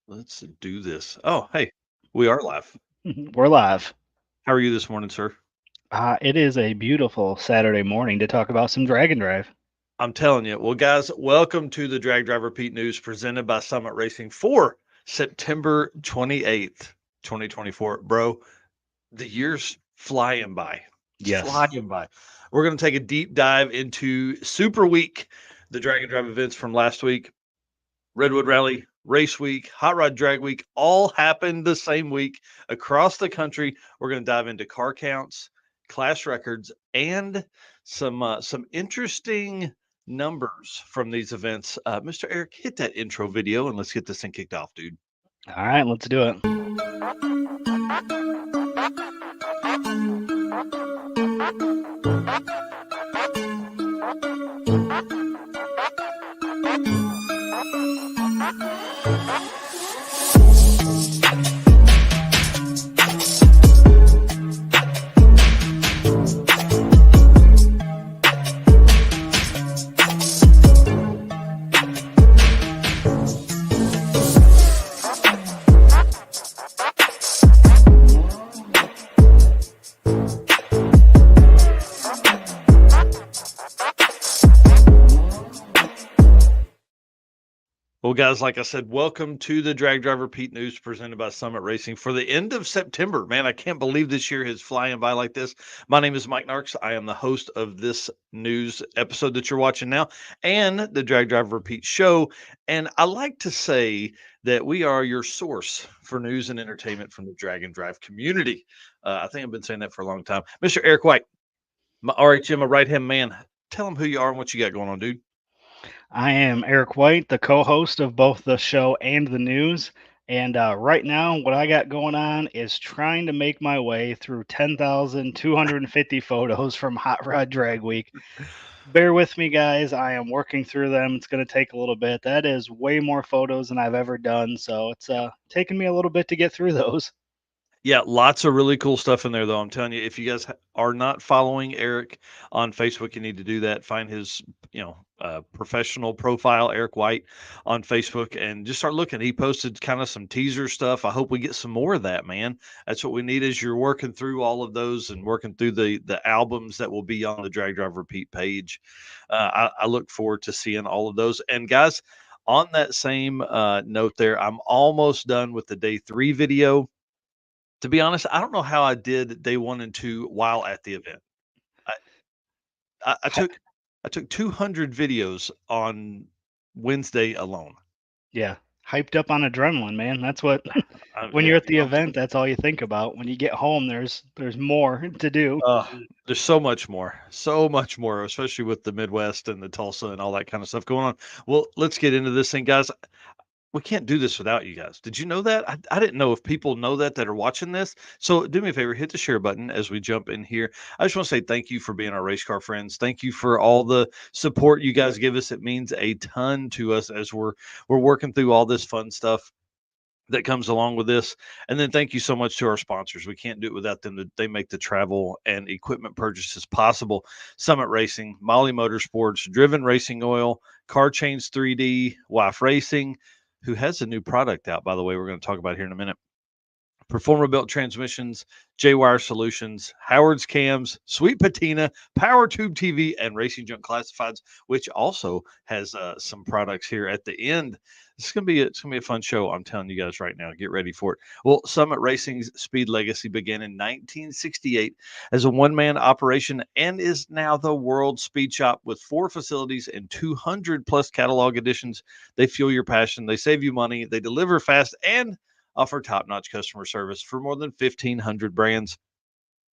Let's do this. Oh, hey, we are live. We're live. How are you this morning, sir? It is a beautiful Saturday morning to talk about some Dragon Drive. I'm telling you. Well, guys, welcome to the Drag Driver Pete News presented by Summit Racing for September 28th, 2024. Bro, the year's flying by. It's Yes. flying by. We're going to take a deep dive into Super Week, the Drag and Drive events from last week. Redwood Rally, Race Week, Hot Rod Drag Week all happened the same week across the country. We're going to dive into car counts, class records, and some interesting numbers from these events. Mr. Eric, hit that intro video and let's get this thing kicked off, dude. All right, let's do it. Well, guys, like I said, welcome to the Drag Driver Pete News presented by Summit Racing for the end of September. Man, I can't believe this year is flying by like this. My name is Mike Narks. I am the host of this news episode that you're watching now and the Drag Driver Pete show. And I like to say that we are your source for news and entertainment from the Drag and Drive community. I think I've been saying that for a long time. Mr. Eric White, my RHM, a right hand man. Tell them who you are and what you got going on, dude. I am Eric White, the co host of both the show and the news. And right now, what I got going on is trying to make my way through 10,250 photos from Hot Rod Drag Week. Bear with me, guys. I am working through them. It's going to take a little bit. That is way more photos than I've ever done. So it's taking me a little bit to get through those. Yeah, lots of really cool stuff in there, though. I'm telling you, if you guys are not following Eric on Facebook, you need to do that. Find his, professional profile, Eric White, on Facebook, and just start looking. He posted kind of some teaser stuff. I hope we get some more of that, man. That's what we need as you're working through all of those and working through the albums that will be on the Drag Drive Repeat page. I look forward to seeing all of those. And guys, on that same note, there, I'm almost done with the day 3 video. To be honest, I don't know how I did day 1 and 2 while at the event. I I Hy- took 200 videos on Wednesday alone. Yeah, hyped up on adrenaline, man. That's what when you're Yeah, at the event, that's all you think about. When you get home, there's more to do. there's so so much more, especially with the Midwest and the Tulsa and all that kind of stuff going on. Well, let's get into this thing, guys. We can't do this without you guys. Did you know that? I didn't know if people know that are watching this. So do me a favor, hit the share button as we jump in here. I just want to say thank you for being our race car friends. Thank you for all the support you guys give us. It means a ton to us as we're working through all this fun stuff that comes along with this. And then thank you so much to our sponsors. We can't do it without them. They make the travel and equipment purchases possible. Summit Racing, Molly Motorsports, Driven Racing Oil, Car Chains 3D, Wife Racing, who has a new product out, by the way, we're going to talk about here in a minute. Performer Built Transmissions, J Wire Solutions, Howard's Cams, Sweet Patina, Power Tube TV, and Racing Junk Classifieds, which also has some products here at the end. It's gonna be a fun show. I'm telling you guys right now. Get ready for it. Well, Summit Racing's speed legacy began in 1968 as a one-man operation and is now the world speed shop with 4 facilities and 200 plus catalog editions. They fuel your passion. They save you money. They deliver fast and offer top notch customer service for more than 1,500 brands.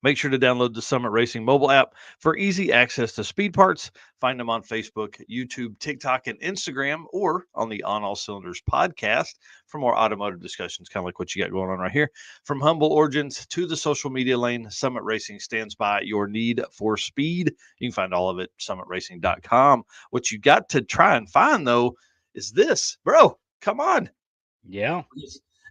Make sure to download the Summit Racing mobile app for easy access to speed parts. Find them on Facebook, YouTube, TikTok, and Instagram, or on the On All Cylinders podcast for more automotive discussions, kind of like what you got going on right here. From humble origins to the social media lane, Summit Racing stands by your need for speed. You can find all of it summitracing.com. What you got to try and find, though, is this. Bro, come on. Yeah.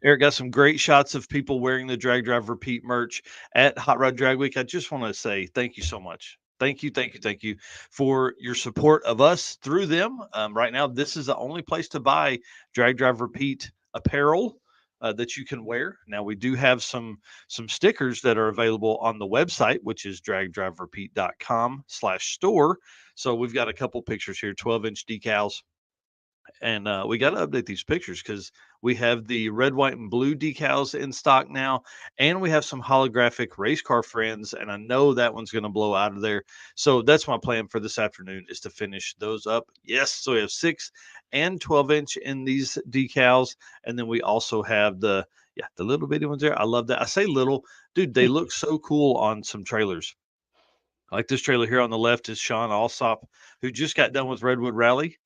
Eric got some great shots of people wearing the Drag Drive Repeat merch at Hot Rod Drag Week. I just want to say thank you so much. Thank you for your support of us through them. Right now, this is the only place to buy Drag Drive Repeat apparel that you can wear. Now we do have some stickers that are available on the website, which is dragdriverepeat.com/store. So we've got a couple pictures here, 12-inch decals, and we got to update these pictures because we have the red, white, and blue decals in stock now, and we have some holographic race car friends, and I know that one's going to blow out of there. So that's my plan for this afternoon is to finish those up. Yes, so we have 6 and 12-inch in these decals, and then we also have the little bitty ones there. I love that. I say little, dude. They look so cool on some trailers. Like this trailer here on the left is Sean Alsop, who just got done with Redwood Rally.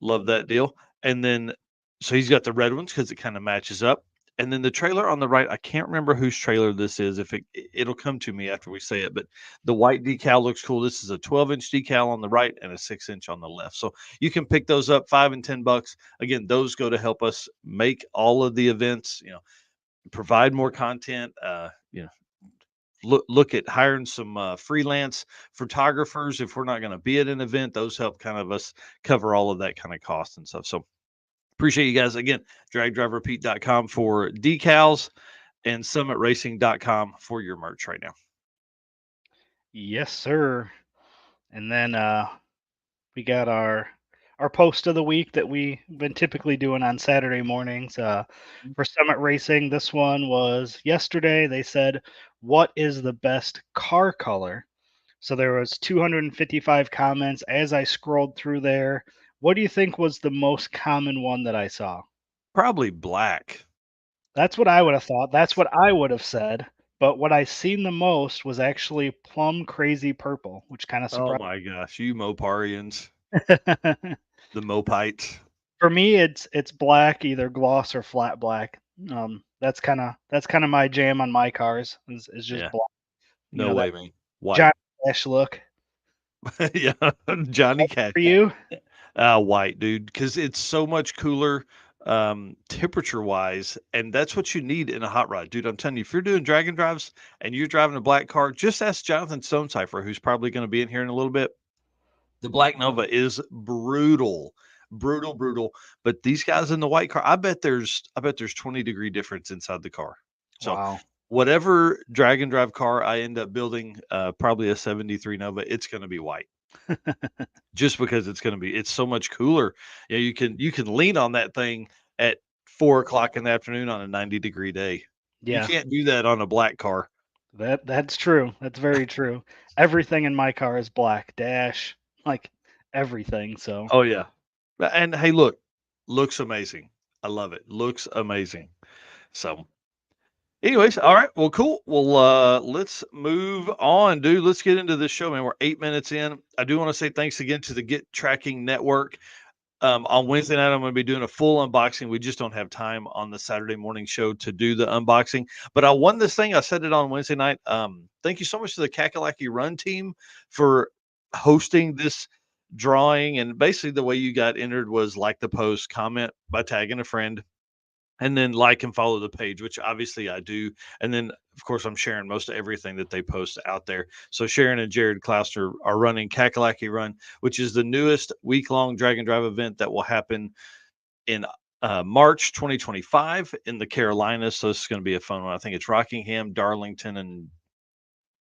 Love that deal. And then so he's got the red ones because it kind of matches up. And then the trailer on the right, I can't remember whose trailer this is. If it'll come to me after we say it, but the white decal looks cool. This is a 12-inch decal on the right and a 6-inch on the left. So you can pick those up, $5 and $10. Again, those go to help us make all of the events, provide more content, look at hiring some freelance photographers if we're not going to be at an event. Those help kind of us cover all of that kind of cost and stuff. So appreciate you guys again. Dragdriverepeat.com for decals and summitracing.com for your merch right now. Yes, sir. And then we got our post of the week that we've been typically doing on Saturday mornings. For Summit Racing, this one was yesterday. They said, "What is the best car color?" So there was 255 comments. As I scrolled through there, what do you think was the most common one that I saw? Probably black. That's what I would have thought. That's what I would have said. But what I seen the most was actually plum crazy purple, which kind of Oh surprised. my gosh, you Moparians, the Mopites. For me, it's black, either gloss or flat black. That's kind of my jam on my cars is just Yeah, black. no That way, man. White. Johnny Cash look. Yeah, Johnny Cash. For you? White, dude, because it's so much cooler, temperature wise, and that's what you need in a hot rod, dude. I'm telling you, if you're doing dragon drives and you're driving a black car, just ask Jonathan Stonecipher, who's probably going to be in here in a little bit. The Black Nova is brutal, brutal, brutal. But these guys in the white car, I bet there's 20-degree difference inside the car. So Wow. whatever dragon drive car I end up building, probably a 73 Nova, it's going to be white just because it's so much cooler. Yeah, you can lean on that thing at 4 o'clock in the afternoon on a 90-degree day. You Yeah, can't do that on a black car. that's true. That's very true. Everything in my car is black. Dash, like everything. So Oh yeah. And hey, look, looks amazing. I love it. Looks amazing. So anyways, all right. Well, cool. Well, let's move on, dude. Let's get into this show, man. We're 8 minutes in. I do want to say thanks again to the Get Tracking Network. On Wednesday night, I'm going to be doing a full unboxing. We just don't have time on the Saturday morning show to do the unboxing. But I won this thing. I said it on Wednesday night. Thank you so much to the Kakalaki Run team for hosting this drawing. And basically, the way you got entered was like the post, comment by tagging a friend, and then like and follow the page, which obviously I do. And then, of course, I'm sharing most of everything that they post out there. So Sharon and Jared Klausner are running Kakalaki Run, which is the newest week-long drag and drive event that will happen in March 2025 in the Carolinas. So this is going to be a fun one. I think it's Rockingham, Darlington,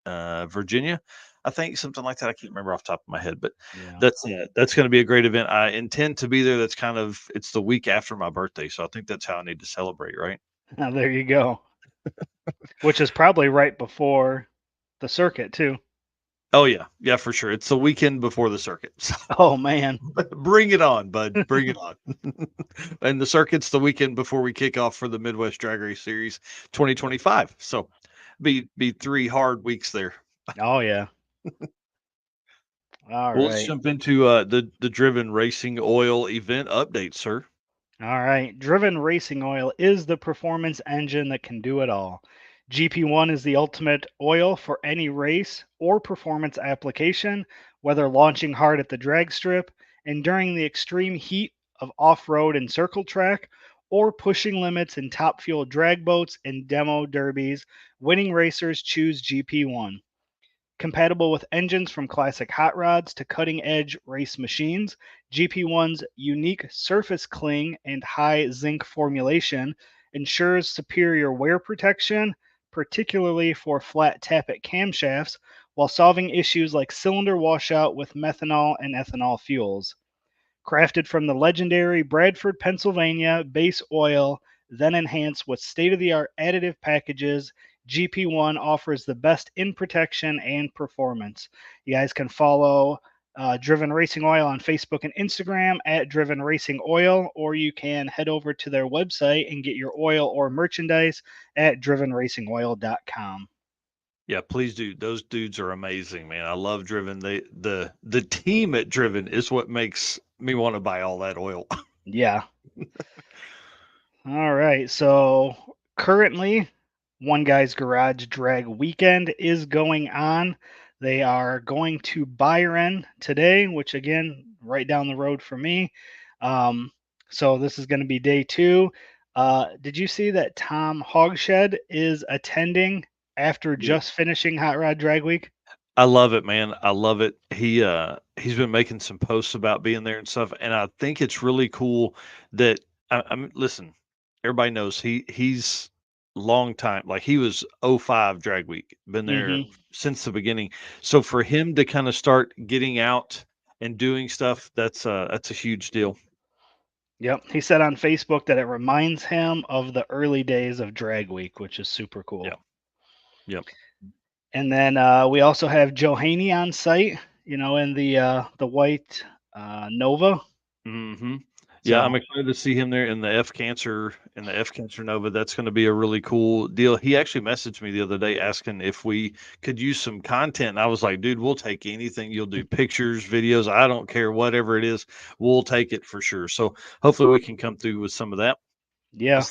and Virginia. I think something like that. I can't remember off the top of my head, but yeah. that's going to be a great event. I intend to be there. It's the week after my birthday, so I think that's how I need to celebrate, right? Now there you go. Which is probably right before the circuit too. Oh yeah, yeah, for sure. It's the weekend before the circuit. So Oh man. bring it on, bud. Bring it on. And the circuit's the weekend before we kick off for the Midwest Drag Race Series 2025. So be 3 hard weeks there. Oh yeah. All Well, let's right. jump into the Driven Racing Oil event update, sir. All right. Driven racing oil is the performance engine that can do it all. GP1 is the ultimate oil for any race or performance application, whether launching hard at the drag strip, enduring the extreme heat of off road and circle track, or pushing limits in top fuel drag boats and demo derbies. Winning racers choose GP1. Compatible with engines from classic hot rods to cutting edge race machines, GP1's unique surface cling and high zinc formulation ensures superior wear protection, particularly for flat tappet camshafts, while solving issues like cylinder washout with methanol and ethanol fuels. Crafted from the legendary Bradford, Pennsylvania base oil, then enhanced with state of the art additive packages, GP1 offers the best in protection and performance. You guys can follow Driven Racing Oil on Facebook and Instagram at Driven Racing Oil, or you can head over to their website and get your oil or merchandise at drivenracingoil.com. Yeah, please do. Those dudes are amazing, man. I love Driven. The team at Driven is what makes me want to buy all that oil. Yeah. All right. So currently, One Guy's Garage Drag Weekend is going on. They are going to Byron today, which again, right down the road for me. Um, so this is going to be day two. Did you see that Tom Hogshed is attending after just finishing Hot Rod Drag Week? I love it, man. I love it. He's been making some posts about being there and stuff, and I think it's really cool that I mean, listen, everybody knows he's long time. Like he was '05 drag week, been there Hmm. since the beginning. So for him to kind of start getting out and doing stuff, that's a huge deal. Yep. He said on Facebook that it reminds him of the early days of Drag Week, which is super Yeah. cool. Yep. And then we also have Joe Haney on site, in the white Nova. Hmm. Yeah, So I'm excited to see him there in the F Cancer Nova. That's going to be a really cool deal. He actually messaged me the other day asking if we could use some content. And I was like, dude, we'll take anything. You'll do pictures, videos. I don't care, whatever it is, we'll take it for sure. So hopefully we can come through with some of that. yeah,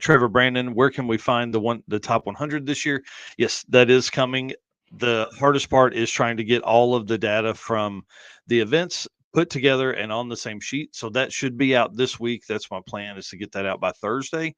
Trevor Brandon, where can we find the top 100 this year? Yes, that is coming. The hardest part is trying to get all of the data from the events put together and on the same sheet. So that should be out this week. That's my plan, is to get that out by Thursday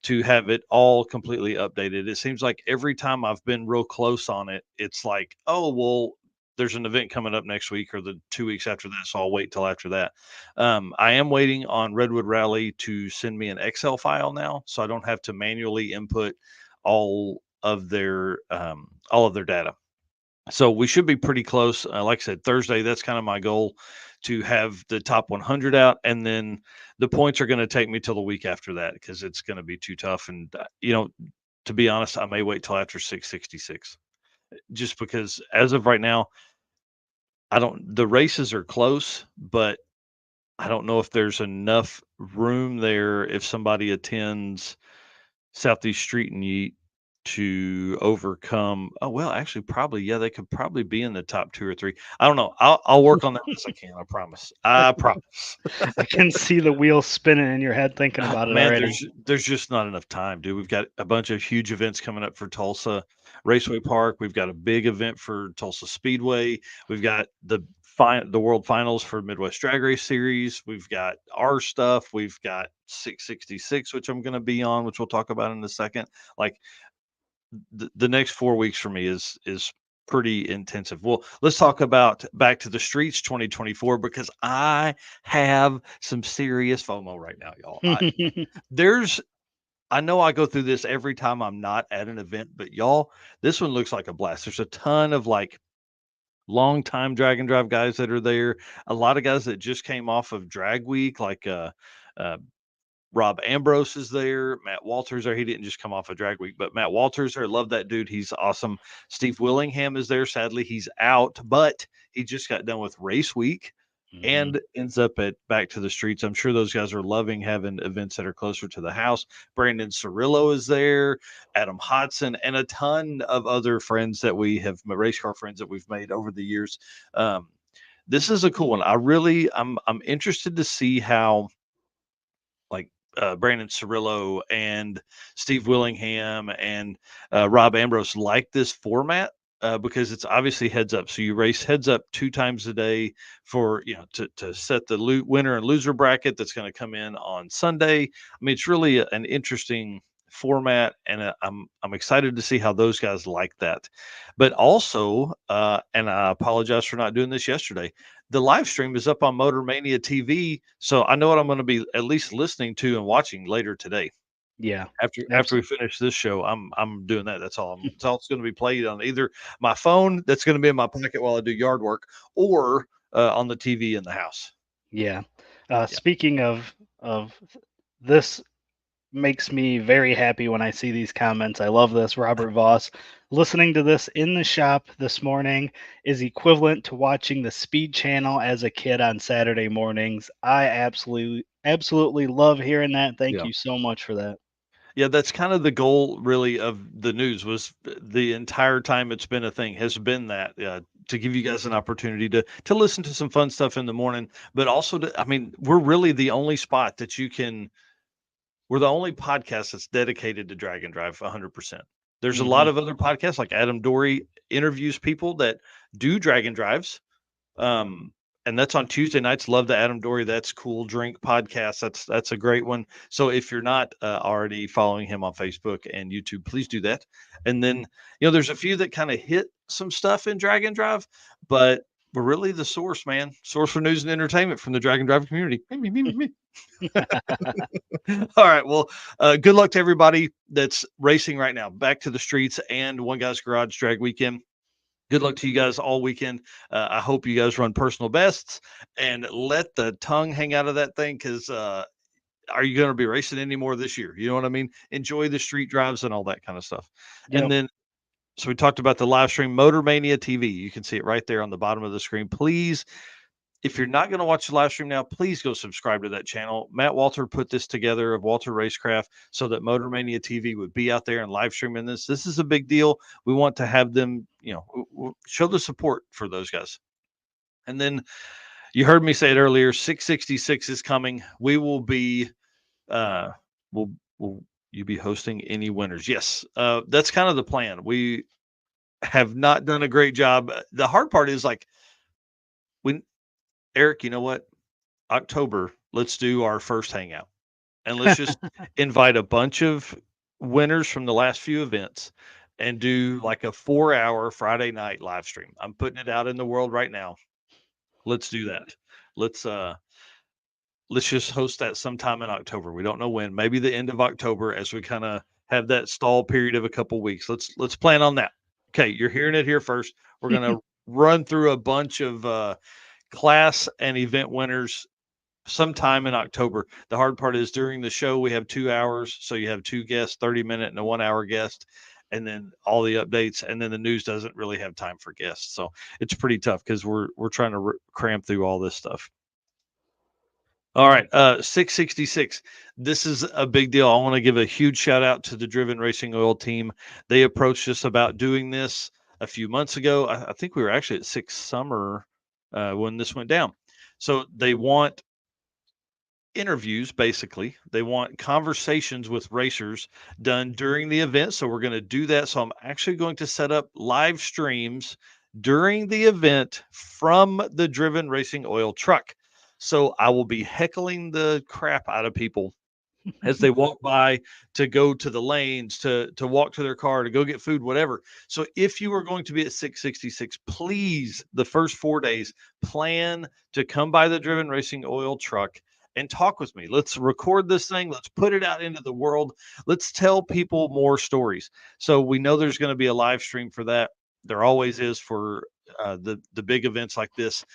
to have it all completely updated. It seems like every time I've been real close on it, it's like, oh, well, there's an event coming up next week or the 2 weeks after that. So I'll wait till after that. I am waiting on Redwood Rally to send me an Excel file now, so I don't have to manually input all all of their data. So we should be pretty close. Like I said, Thursday, that's kind of my goal, to have the top 100 out. And then the points are going to take me till the week after that because it's going to be too tough. And, to be honest, I may wait till after 666 just because as of right now, the races are close, but I don't know if there's enough room there if somebody attends Southeast Street and Yeet to overcome. Oh, well, actually, probably, yeah, they could probably be in the top 2 or 3. I don't know. I'll work on that as I can, I promise. I promise. I can see the wheels spinning in your head thinking about it Man, already. there's just not enough time, dude. We've got a bunch of huge events coming up for Tulsa Raceway Park. We've got a big event for Tulsa Speedway. We've got the World Finals for Midwest Drag Race Series. We've got our stuff. We've got 666, which I'm going to be on, which we'll talk about in a second. Like the next 4 weeks for me is pretty intensive. Well, let's talk about Back to the Streets 2024 because I have some serious FOMO right now, y'all. There's I know I go through this every time I'm not at an event, but y'all, this one looks like a blast. There's a ton of like long time drag and drive guys that are there. A lot of guys that just came off of drag week, like uh Rob Ambrose is there. Matt Walters there. He didn't just come off a drag week, but Matt Walters there. Love that dude. He's awesome. Steve Willingham is there. Sadly, he's out, but he just got done with race week Hmm. and ends up at Back to the Streets. I'm sure those guys are loving having events that are closer to the house. Brandon Cirillo is there, Adam Hodson, and a ton of other friends that we have, race car friends that we've made over the years. Um, this is a cool one. I'm interested to see how, like, Brandon Cirillo and Steve Willingham and Rob Ambrose like this format, because it's obviously heads up. So you race heads up 2 times a day for, to set the winner and loser bracket that's going to come in on Sunday. I mean, it's really an interesting format, and I'm excited to see how those guys like that. But also, and I apologize for not doing this yesterday. The live stream is up on Motor Mania TV, so I know what I'm going to be at least listening to and watching later today. Yeah, After we absolutely. finish this show, I'm doing that. That's all. It's all it's going to be played on either my phone, that's going to be in my pocket while I do yard work, or on the TV in the house. Yeah. Yeah, Speaking of this makes me very happy when I see these comments. I love this, Robert Voss. Listening to this in the shop this morning is equivalent to watching the Speed Channel as a kid on Saturday mornings. I absolutely love hearing that. Thank yeah. you so much for that. Yeah, that's kind of the goal, really, of the news. Was the entire time it's been a thing has been that, to give you guys an opportunity to listen to some fun stuff in the morning, but also to, I mean, we're really the only spot that you can. We're the only podcast that's dedicated to drag and drive 100%. There's a lot Hmm. of other podcasts, like Adam Dory interviews people that do drag and drives. Um, and that's on Tuesday nights. Love the Adam Dory That's Cool Drink podcast. That's a great one. So if you're not already following him on Facebook and YouTube, please do that. And then, there's a few that kind of hit some stuff in drag and drive, but we're really the source, man. Source for news and entertainment from the drag and drive community. Me, me, me, me, me. All right. Well, good luck to everybody that's racing right now. Back to the streets and One Guy's Garage Drag Weekend. Good luck to you guys all weekend. I hope you guys run personal bests and let the tongue hang out of that thing, because are you going to be racing anymore this year? You know what I mean? Enjoy the street drives and all that kind of stuff. And Yep. then, so we talked about the live stream, Motor Mania TV. You can see it right there on the bottom of the screen. Please, if you're not going to watch the live stream now, please go subscribe to that channel. Matt Walter put this together of Walter Racecraft so that Motor Mania TV would be out there and live streaming this. This is a big deal. We want to have them, show the support for those guys. And then you heard me say it earlier, 666 is coming. We will be, uh, will, will you be hosting any winners? Yes. That's kind of the plan. We have not done a great job. The hard part is, like, when Eric, you know what? October, let's do our first hangout, and let's just invite a bunch of winners from the last few events and do like a 4-hour Friday night live stream. I'm putting it out in the world right now. Let's do that. Let's uh let's just host that sometime in October. We don't know when. Maybe the end of October, as we kind of have that stall period of a couple weeks. Let's plan on that. Okay, you're hearing it here first. We're gonna run through a bunch of class and event winners sometime in October. The hard part is during the show we have 2 hours, so you have two guests, 30-minute and a 1-hour guest, and then all the updates, and then the news doesn't really have time for guests. So it's pretty tough because we're trying to cram through all this stuff. All right, 666. This is a big deal. I want to give a huge shout out to the Driven Racing Oil team. They approached us about doing this a few months ago. I think we were actually at Six Summer when this went down. So they want interviews, basically. They want conversations with racers done during the event. So we're going to do that. So I'm actually going to set up live streams during the event from the Driven Racing Oil truck. So I will be heckling the crap out of people as they walk by to go to the lanes, to walk to their car, to go get food, whatever. So if you are going to be at 666, please, the first 4 days, plan to come by the Driven Racing Oil truck and talk with me. Let's record this thing. Let's put it out into the world. Let's tell people more stories. So we know there's going to be a live stream for that. There always is for the big events like this.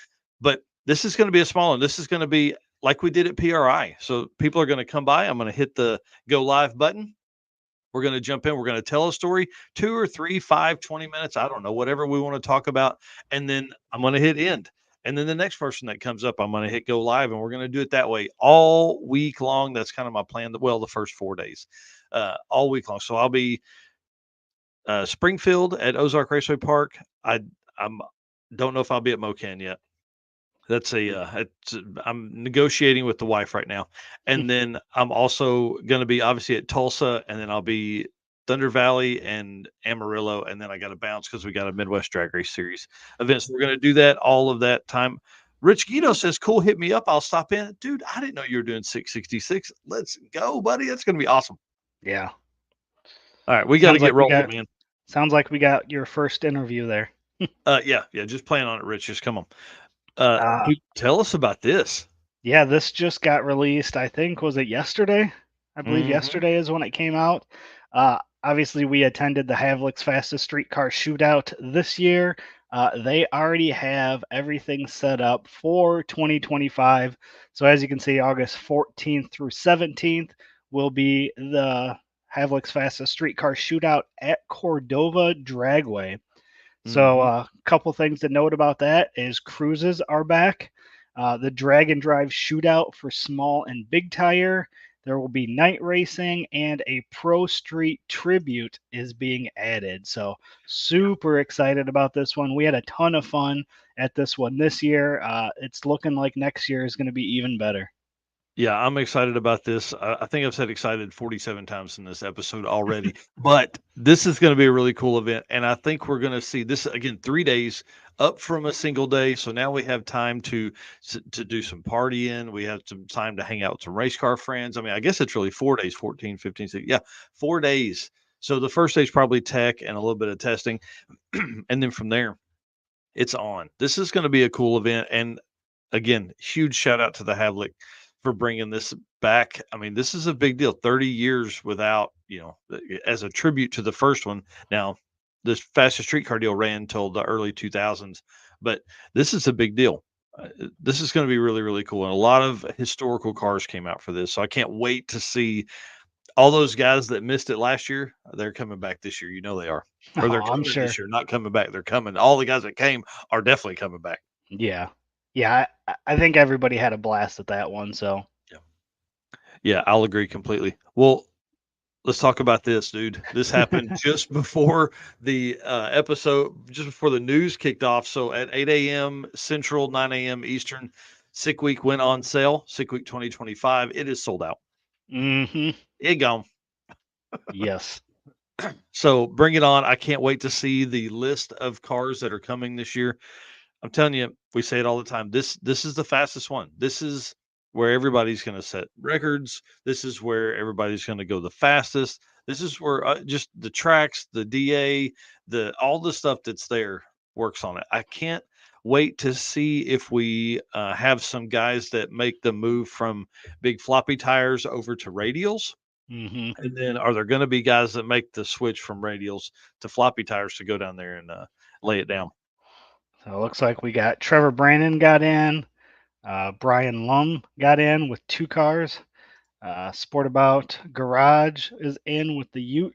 But this is going to be a small one. This is going to be like we did at PRI. So people are going to come by. I'm going to hit the go live button. We're going to jump in. We're going to tell a story, 2 or 3, 5, 20 minutes. I don't know, whatever we want to talk about. And then I'm going to hit end. And then the next person that comes up, I'm going to hit go live. And we're going to do it that way all week long. That's kind of my plan. Well, the first 4 days, all week long. So I'll be Springfield at Ozark Raceway Park. I'm don't know if I'll be at Mocan yet. That's I'm negotiating with the wife right now. And then I'm also going to be obviously at Tulsa, and then I'll be Thunder Valley and Amarillo, and then I got to bounce because we got a Midwest Drag Race Series event. So we're going to do that all of that time. Rich Guido says, "Cool, hit me up. I'll stop in." Dude, I didn't know you were doing 666. Let's go, buddy. That's going to be awesome. Yeah. All right, we got to Sounds get like we rolling, got man. sounds like we got your first interview there. Yeah, yeah. Just plan on it, Rich. Just come on. Uh, Dude, tell us about this. yeah, this just got released. I think was it yesterday? I believe Hmm. yesterday is when it came out. Obviously, we attended the Havlic's Fastest Streetcar Shootout this year. They already have everything set up for 2025. So as you can see, August 14th through 17th will be the Havlic's Fastest Streetcar Shootout at Cordova Dragway. So, Hmm. a couple things to note about that is cruises are back. The drag and drive shootout for small and big tire. There will be night racing and a pro street tribute is being added. So, super excited about this one. We had a ton of fun at this one this year. It's looking like next year is going to be even better. Yeah, I'm excited about this. I think I've said excited 47 times in this episode already, but this is going to be a really cool event. And I think we're going to see this again, 3 days up from a single day. So now we have time to do some partying. We have some time to hang out with some race car friends. I mean, I guess it's really 4 days, 14, 15, 16. Yeah, 4 days. So the first day is probably tech and a little bit of testing. And then from there, it's on. This is going to be a cool event. And again, huge shout out to the Havlik for bringing this back. I mean, this is a big deal. 30 years without, as a tribute to the first one. Now, this fastest streetcar deal ran till the early 2000s, but this is a big deal. This is going to be really, really cool. And a lot of historical cars came out for this. So I can't wait to see all those guys that missed it last year. They're coming back this year. You know they are. Or Oh, they're I'm coming this sure. year, not coming back. They're coming. All the guys that came are definitely coming back. Yeah. Yeah. I think everybody had a blast at that one. So, Yeah. Yeah, I'll agree completely. Well, let's talk about this, dude. This happened just before the episode, just before the news kicked off. So at 8 a.m. Central, 9 a.m. Eastern, Sick Week went on sale. Sick Week 2025. It is sold out. hmm, It gone. yes. So bring it on. I can't wait to see the list of cars that are coming this year. I'm telling you, we say it all the time. This is the fastest one. This is where everybody's going to set records. This is where everybody's going to go the fastest. This is where just the tracks, the DA, the all the stuff that's there works on it. I can't wait to see if we have some guys that make the move from big floppy tires over to radials. Hmm. And then are there going to be guys that make the switch from radials to floppy tires to go down there and lay it down? So it looks like we got Trevor Brandon got in, Brian Lum got in with two cars. Sportabout Garage is in with the Ute.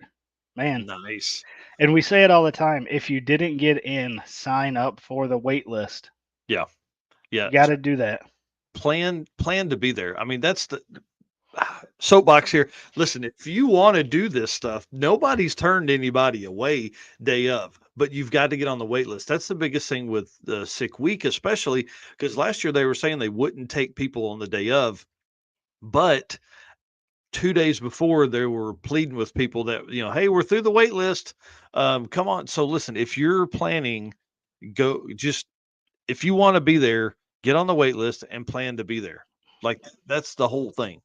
Man, Nice. and we say it all the time. If you didn't get in, sign up for the wait list. Yeah. Yeah. You got to do that. Plan to be there. I mean, that's the soapbox here. Listen, if you want to do this stuff, nobody's turned anybody away day of, but you've got to get on the wait list. That's the biggest thing with the sick week, especially because last year they were saying they wouldn't take people on the day of, but 2 days before they were pleading with people that, hey, we're through the wait list. Come on. So listen, if you're planning, go just if you want to be there, get on the wait list and plan to be there. Like that's the whole thing.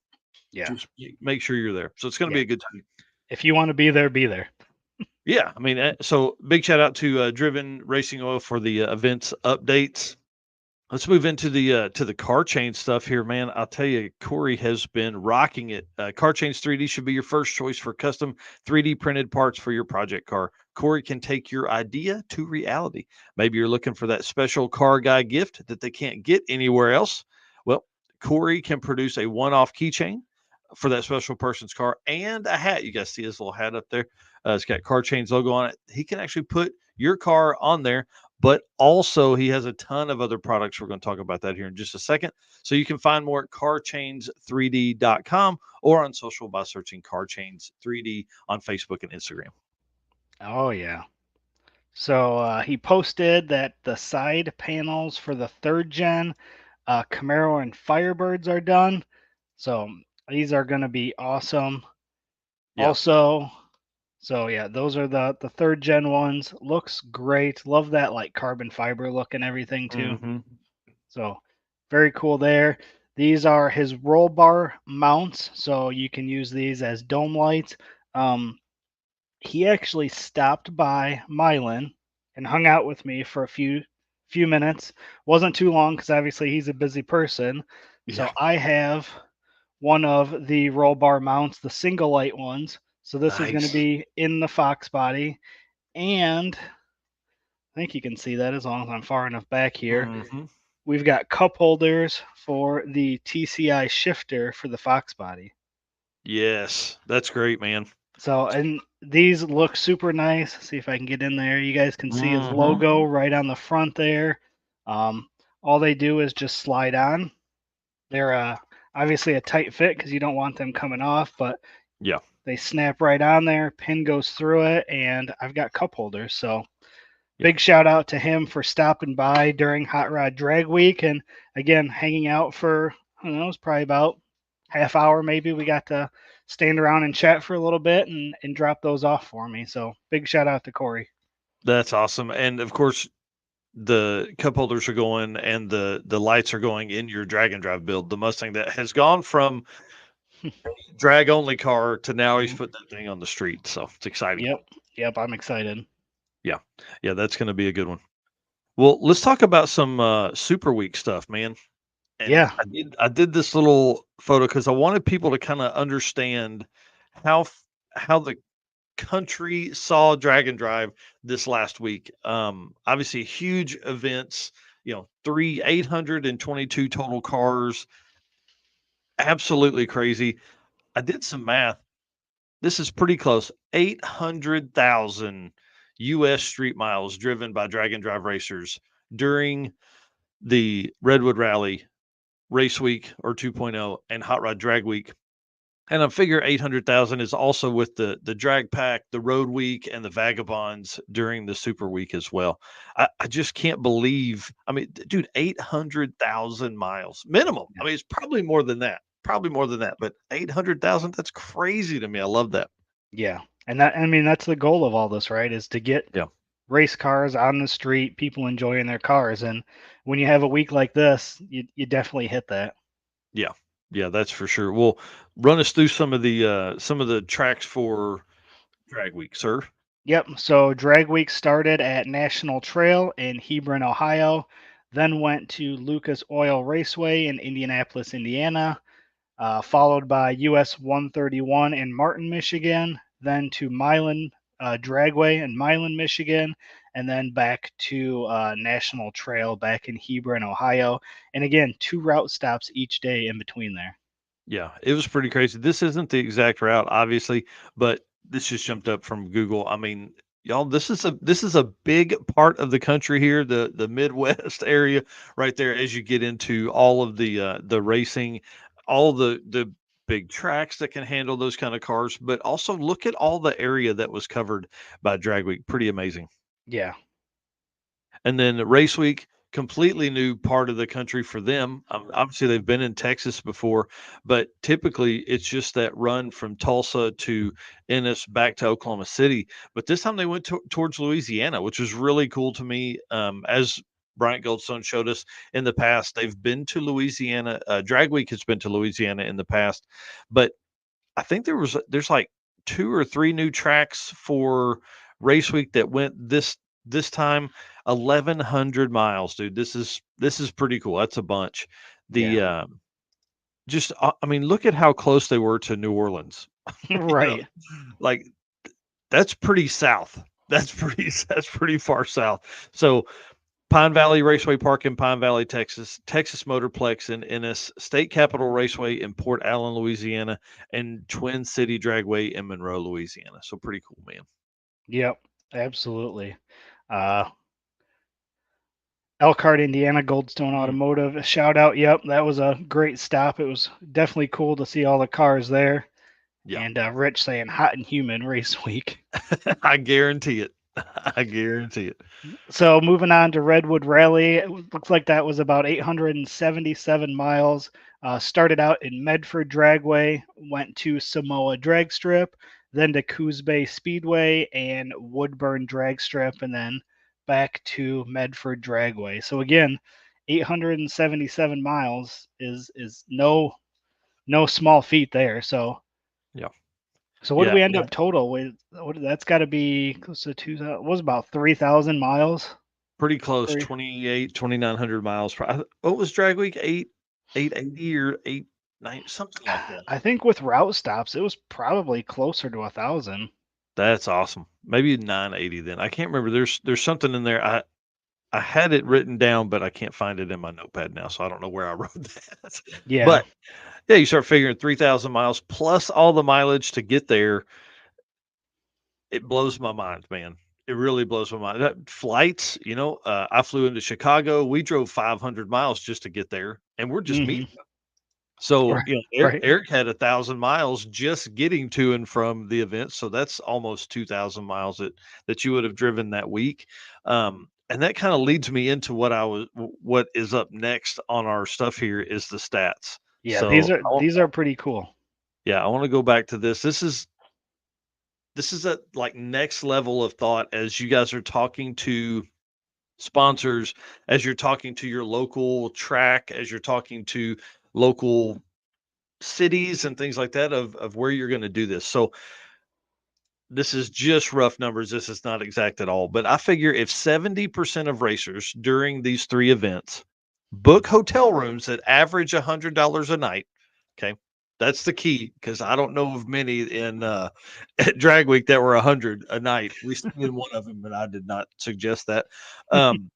Yeah. Just make sure you're there. So it's going to Yeah. be a good time. If you want to be there, be there. Yeah, I mean, so big shout out to Driven Racing Oil for the events updates. Let's move into the to the car chain stuff here, man. I'll tell you, Corey has been rocking it. Car Chains 3D should be your first choice for custom 3D printed parts for your project car. Corey can take your idea to reality. Maybe you're looking for that special car guy gift that they can't get anywhere else. Well, Corey can produce a one-off keychain for that special person's car and a hat. You guys see his little hat up there? It's got Car Chains logo on it. He can actually put your car on there, but also he has a ton of other products. We're going to talk about that here in just a second. So you can find more at carchains3d.com or on social by searching Car Chains 3D on Facebook and Instagram. Oh, yeah. So he posted that the side panels for the third gen Camaro and Firebirds are done. So these are going to be awesome. Yeah. Also, so yeah, those are the third gen ones. Looks great. Love that like carbon fiber look and everything too. Hmm. So very cool there. These are his roll bar mounts, so you can use these as dome lights. Um, he actually stopped by Milan and hung out with me for a few minutes. Wasn't too long because obviously he's a busy person. Yeah, So I have one of the roll bar mounts, the single light ones. So this is going to nice. be in the Fox body, and I think you can see that as long as I'm far enough back here. Hmm. We've got cup holders for the TCI shifter for the Fox body. Yes, that's great, man. So, and these look super nice. See if I can get in there. You guys can see his Hmm. logo right on the front there. Um, all they do is just slide on. They're obviously a tight fit because you don't want them coming off, but Yeah, they snap right on there. Pin goes through it, and I've got cup holders. So, yeah. big shout out to him for stopping by during Hot Rod Drag Week and again hanging out for I don't know, it was probably about half hour maybe. We got to stand around and chat for a little bit and drop those off for me. So big shout out to Corey. That's awesome. And of course, the cup holders are going and the lights are going in your drag and drive build. The Mustang that has gone from drag only car to now he's putting that thing on the street. So it's exciting. Yep. Yep. I'm excited. Yeah. Yeah, that's going to be a good one. Well, let's talk about some Super Week stuff, man. And Yeah. I did this little photo because I wanted people to kind of understand how how the country saw Drag and Drive this last week. Obviously, huge events. You know, 822 total cars. Absolutely crazy. I did some math. This is pretty close. 800,000 U.S. street miles driven by Drag and Drive racers during the Redwood Rally Race Week or 2.0 and Hot Rod Drag Week. And I figure 800,000 is also with the drag pack, the road week, and the vagabonds during the super week as well. I just can't believe. I mean, dude, 800,000 miles minimum. I mean, it's probably more than that. Probably more than that, but 800,000, that's crazy to me. I love that. Yeah. And that I mean that's the goal of all this, right? Is to get Yeah. race cars on the street, people enjoying their cars. And when you have a week like this, you definitely hit that. Yeah. Yeah, that's for sure. Well, run us through some of the tracks for drag week, sir. Yep. So Drag Week started at National Trail in Hebron, Ohio, then went to Lucas Oil Raceway in Indianapolis, Indiana, followed by US 131 in Martin, Michigan, then to Milan Dragway in Milan, Michigan, and then back to National Trail back in Hebron, Ohio. And again, two route stops each day in between there. Yeah, it was pretty crazy. This isn't the exact route, obviously, but this just jumped up from Google. I mean, y'all, this is a big part of the country here, the Midwest area, right there. As you get into all of the racing, all the big tracks that can handle those kind of cars, but also look at all the area that was covered by Drag Week. Pretty amazing. Yeah. And then race week, completely new part of the country for them. Obviously, they've been in Texas before, but typically it's just that run from Tulsa to Ennis back to Oklahoma City. But this time they went towards Louisiana, which was really cool to me. As Bryant Goldstone showed us in the past, they've been to Louisiana. Drag Week has been to Louisiana in the past, but I think there's like 2 or 3 new tracks for race week that went this time. 1,100 miles, dude. This is pretty cool. That's a bunch. Yeah. The, just, I mean, look at how close they were to New Orleans. You know, Right. like, that's pretty south. That's pretty far south. So, Pine Valley Raceway Park in Pine Valley, Texas, Texas Motorplex in Ennis, State Capitol Raceway in Port Allen, Louisiana, and Twin City Dragway in Monroe, Louisiana. So pretty cool, man. Yep. Absolutely. Uh, Elkhart, Indiana, Goldstone Mm, Automotive. Shout out. Yep, that was a great stop. It was definitely cool to see all the cars there. yeah, And Rich saying hot and humid race week. I guarantee it. I guarantee it. So moving on to Redwood Rally, looks like that was about 877 miles. Started out in Medford Dragway, went to Samoa Drag Strip, then to Coos Bay Speedway and Woodburn Drag Strip, and then back to Medford Dragway. So again, 877 miles is no small feat there. So Yeah. So what did Yeah, we end up total with? That's got to be close to 2,000. Was about 3,000 miles. pretty close, Three. 2,900 miles. What was drag week? 880 or 890, something like that. I think with route stops, it was probably closer to 1,000. That's awesome. Maybe 980 then. I can't remember. There's something in there. I had it written down, but I can't find it in my notepad now, so I don't know where I wrote that. Yeah. But yeah, you start figuring 3,000 miles plus all the mileage to get there. It blows my mind, man. It really blows my mind. Flights, I flew into Chicago. We drove 500 miles just to get there, and we're just Hmm. meeting. So, Right. Eric, Right. Eric had 1,000 miles just getting to and from the event. So that's almost 2,000 miles that you would have driven that week. And that kind of leads me into what is up next on our stuff here is the stats. Yeah. These So, are these are pretty cool. yeah, I want to go back to this. This is a like next level of thought as you guys are talking to sponsors, as you're talking to your local track, as you're talking to local cities and things like that of where you're going to do this. So this is just rough numbers. This is not exact at all, but I figure if 70% of racers during these three events book hotel rooms that average $100 a night, okay, that's the key because I don't know of many in at Drag Week that were 100 a night. We stayed in one of them, but I did not suggest that. Um,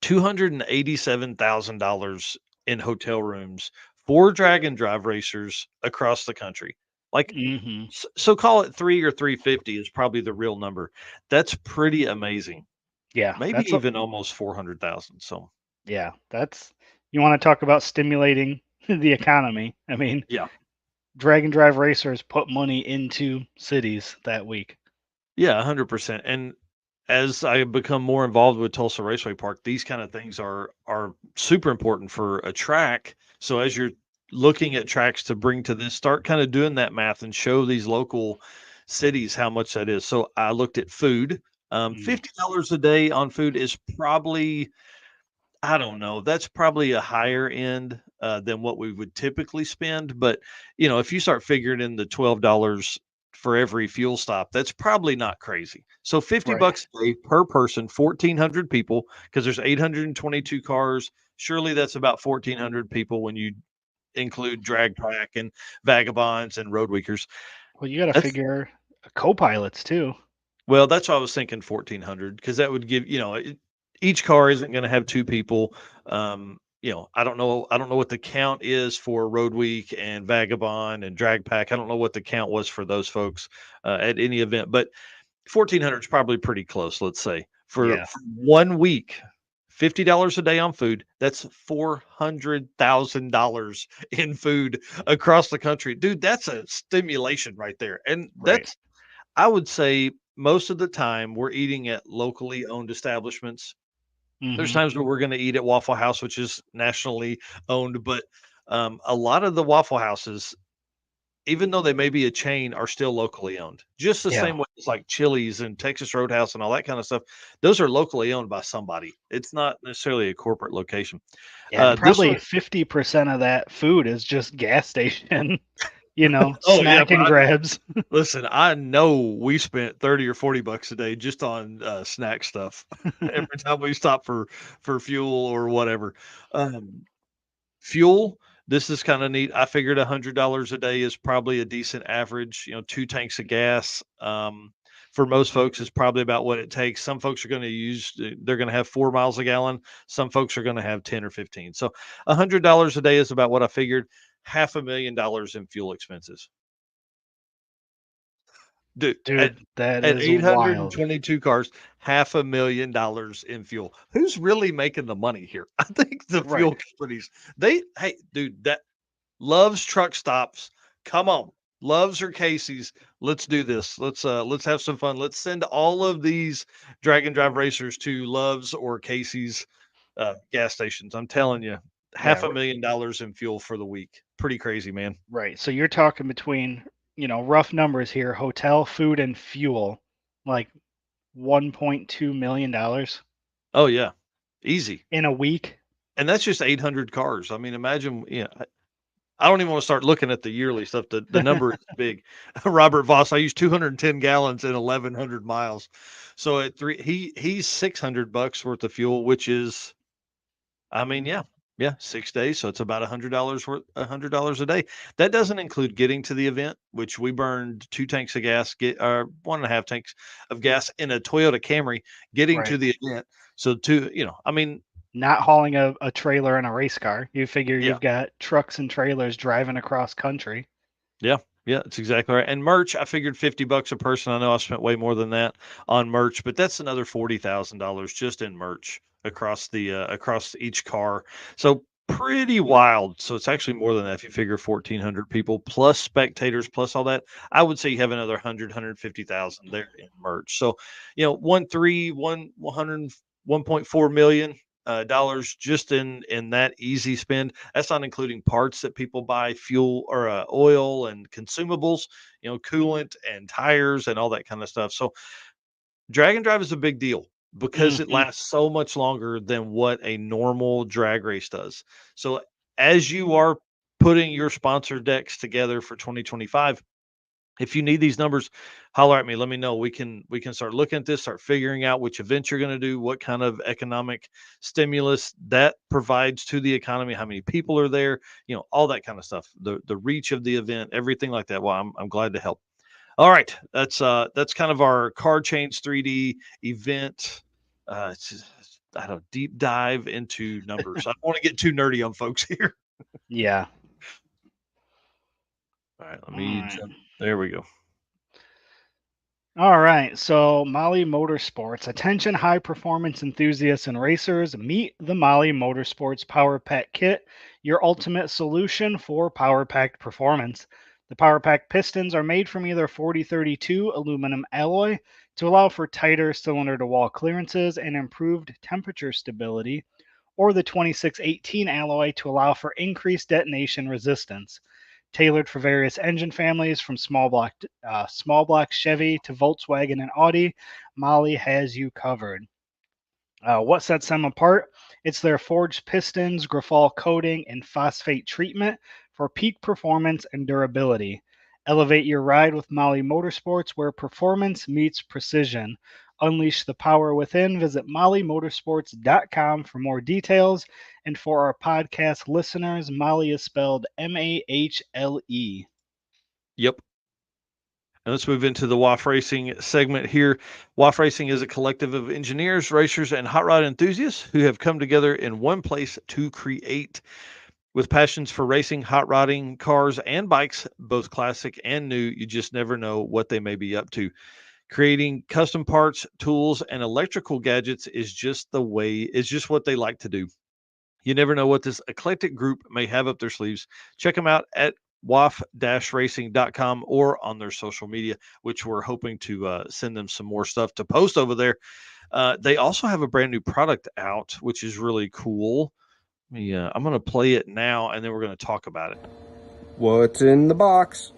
$287,000 in hotel rooms for drag and drive racers across the country. Like, Hmm. so call it 3 or 350 is probably the real number. That's pretty amazing. Yeah. Maybe even almost 400,000. So, That's you want to talk about stimulating the economy. I mean, yeah. drag and drive racers put money into cities that week. Yeah, 100%. And as I become more involved with Tulsa Raceway Park, these kind of things are super important for a track. So as you're looking at tracks to bring to this, start kind of doing that math and show these local cities how much that is. So I looked at food. Mm. $50 a day on food is probably, I don't know. That's probably a higher end than what we would typically spend. But if you start figuring in the $12 for every fuel stop, that's probably not crazy. So 50 Right. bucks a day per person, 1,400 people, because there's 822 cars. Surely that's about 1,400 people when you include drag pack and vagabonds and road weekers. Well, you got to That's figure co-pilots too. Well, that's why I was thinking 1,400 because that would give each car isn't going to have two people. I don't know what the count is for Road Week and Vagabond and Drag Pack. I don't know what the count was for those folks at any event, but 1,400 is probably pretty close. Let's say Yeah. for 1 week. $50 a day on food. That's $400,000 in food across the country. Dude, that's a stimulation right there. And Right. I would say most of the time we're eating at locally owned establishments. There's Hmm. times where we're going to eat at Waffle House, which is nationally owned, but a lot of the Waffle Houses, even though they may be a chain, are still locally owned. Just the Yeah. same way as like Chili's and Texas Roadhouse and all that kind of stuff. Those are locally owned by somebody. It's not necessarily a corporate location. Yeah, and This probably one, 50% of that food is just gas station, oh yeah, snack but and grabs. listen, I know we spent 30 or 40 bucks a day just on snack stuff every time we stop for fuel or whatever. Um, Fuel, this is kind of neat. I figured $100 a day is probably a decent average. 2 tanks of gas. For most folks, is probably about what it takes. Some folks are going to they're going to have 4 miles a gallon. Some folks are going to have 10 or 15. So $100 a day is about what I figured. $500,000 in fuel expenses. Dude, Dude, that at is wild. 822 cars, $500,000 in fuel. Who's really making the money here? I think the Right. fuel companies. Hey, dude, that Love's truck stops. Come on. Love's or Casey's. Let's do this. Let's have some fun. Let's send all of these drag and drive racers to Love's or Casey's gas stations. I'm telling you, Yeah, half a million dollars in fuel for the week. Pretty crazy, man. right. So you're talking between, rough numbers here, hotel, food, and fuel, like $1.2 million dollars Oh yeah. Easy. in a week. And that's just 800 cars. I mean, imagine, I don't even want to start looking at the yearly stuff. The number is big. Robert Voss, I use 210 gallons in 1,100 miles. So at he's $600 worth of fuel, which is, I mean, yeah, 6 days. So it's about $100 a day. That doesn't include getting to the event, which we burned 2 tanks of gas, get 1.5 tanks of gas in a Toyota Camry getting Right. to the event. So two, I mean, Not hauling a trailer and a race car. You figure yeah. you've got trucks and trailers driving across country. Yeah, yeah, that's exactly right. And merch, I figured $50 a person. I know I spent way more than that on merch, but that's another $40,000 just in merch across each car. So pretty wild. So it's actually more than that if you figure 1,400 people plus spectators plus all that. I would say you have another 150,000 there in merch. So, 1.4 million dollars just in that easy spend. That's not including parts that people buy, fuel or oil and consumables, coolant and tires and all that kind of stuff. So drag and drive is a big deal because it Mhm. lasts so much longer than what a normal drag race does. So as you are putting your sponsor decks together for 2025, if you need these numbers, holler at me. Let me know. We can start looking at this, start figuring out which events you're going to do, what kind of economic stimulus that provides to the economy, how many people are there, all that kind of stuff. The reach of the event, everything like that. Well, I'm glad to help. All right, that's kind of our car change 3D event. It's just, I don't know, deep dive into numbers. I don't want to get too nerdy on folks here. Yeah. All right, let All me right. jump. There we go. All right. So, Mali Motorsports. Attention, high performance enthusiasts and racers. Meet the Mali Motorsports Power Pack Kit, your ultimate solution for power packed performance. The Power Pack pistons are made from either 4032 aluminum alloy to allow for tighter cylinder to wall clearances and improved temperature stability, or the 2618 alloy to allow for increased detonation resistance. Tailored for various engine families from small block Chevy to Volkswagen and Audi, Mali has you covered. What sets them apart? It's their forged pistons, graphol coating, and phosphate treatment for peak performance and durability. Elevate your ride with Mali Motorsports, where performance meets precision. Unleash the power within. Visit mollymotorsports.com for more details. And for our podcast listeners, Molly is spelled Mahle. Yep. And let's move into the WAF Racing segment here. WAF Racing is a collective of engineers, racers, and hot rod enthusiasts who have come together in one place to create. With passions for racing, hot rodding, cars, and bikes, both classic and new, you just never know what they may be up to. Creating custom parts, tools, and electrical gadgets is just what they like to do. You never know what this eclectic group may have up their sleeves. Check them out at waf-racing.com or on their social media, which we're hoping to send them some more stuff to post over there. They also have a brand new product out, which is really cool. I'm going to play it now, and then we're going to talk about it. What's in the box?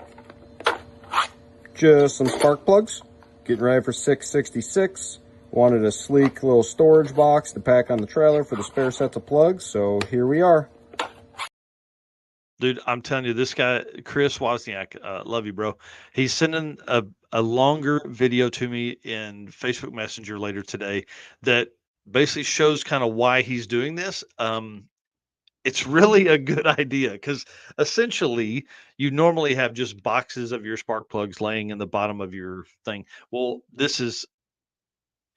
Just some spark plugs. Getting ready for 666. Wanted a sleek little storage box to pack on the trailer for the spare sets of plugs, so here we are. Dude, I'm telling you, this guy, Chris Wozniak, love you, bro. He's sending a longer video to me in Facebook Messenger later today that basically shows kind of why he's doing this. It's really a good idea because essentially you normally have just boxes of your spark plugs laying in the bottom of your thing. Well,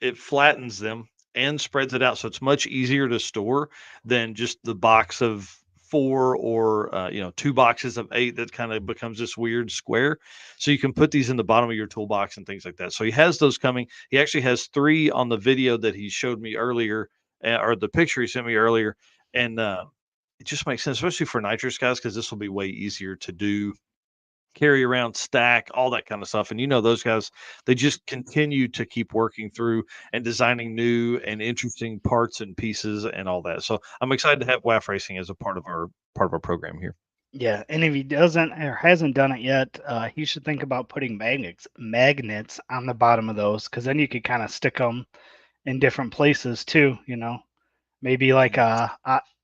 it flattens them and spreads it out, so it's much easier to store than just the box of 4 or, 2 boxes of 8 that kinda becomes this weird square. So you can put these in the bottom of your toolbox and things like that. So he has those coming. He actually has 3 on the video that he showed me earlier, or the picture he sent me earlier, and, it just makes sense, especially for nitrous guys, because this will be way easier to do, carry around, stack, all that kind of stuff. And those guys, they just continue to keep working through and designing new and interesting parts and pieces and all that. So I'm excited to have WAF Racing as a part of our program here. Yeah, and if he doesn't or hasn't done it yet, he should think about putting magnets on the bottom of those, because then you could kind of stick them in different places too. Maybe like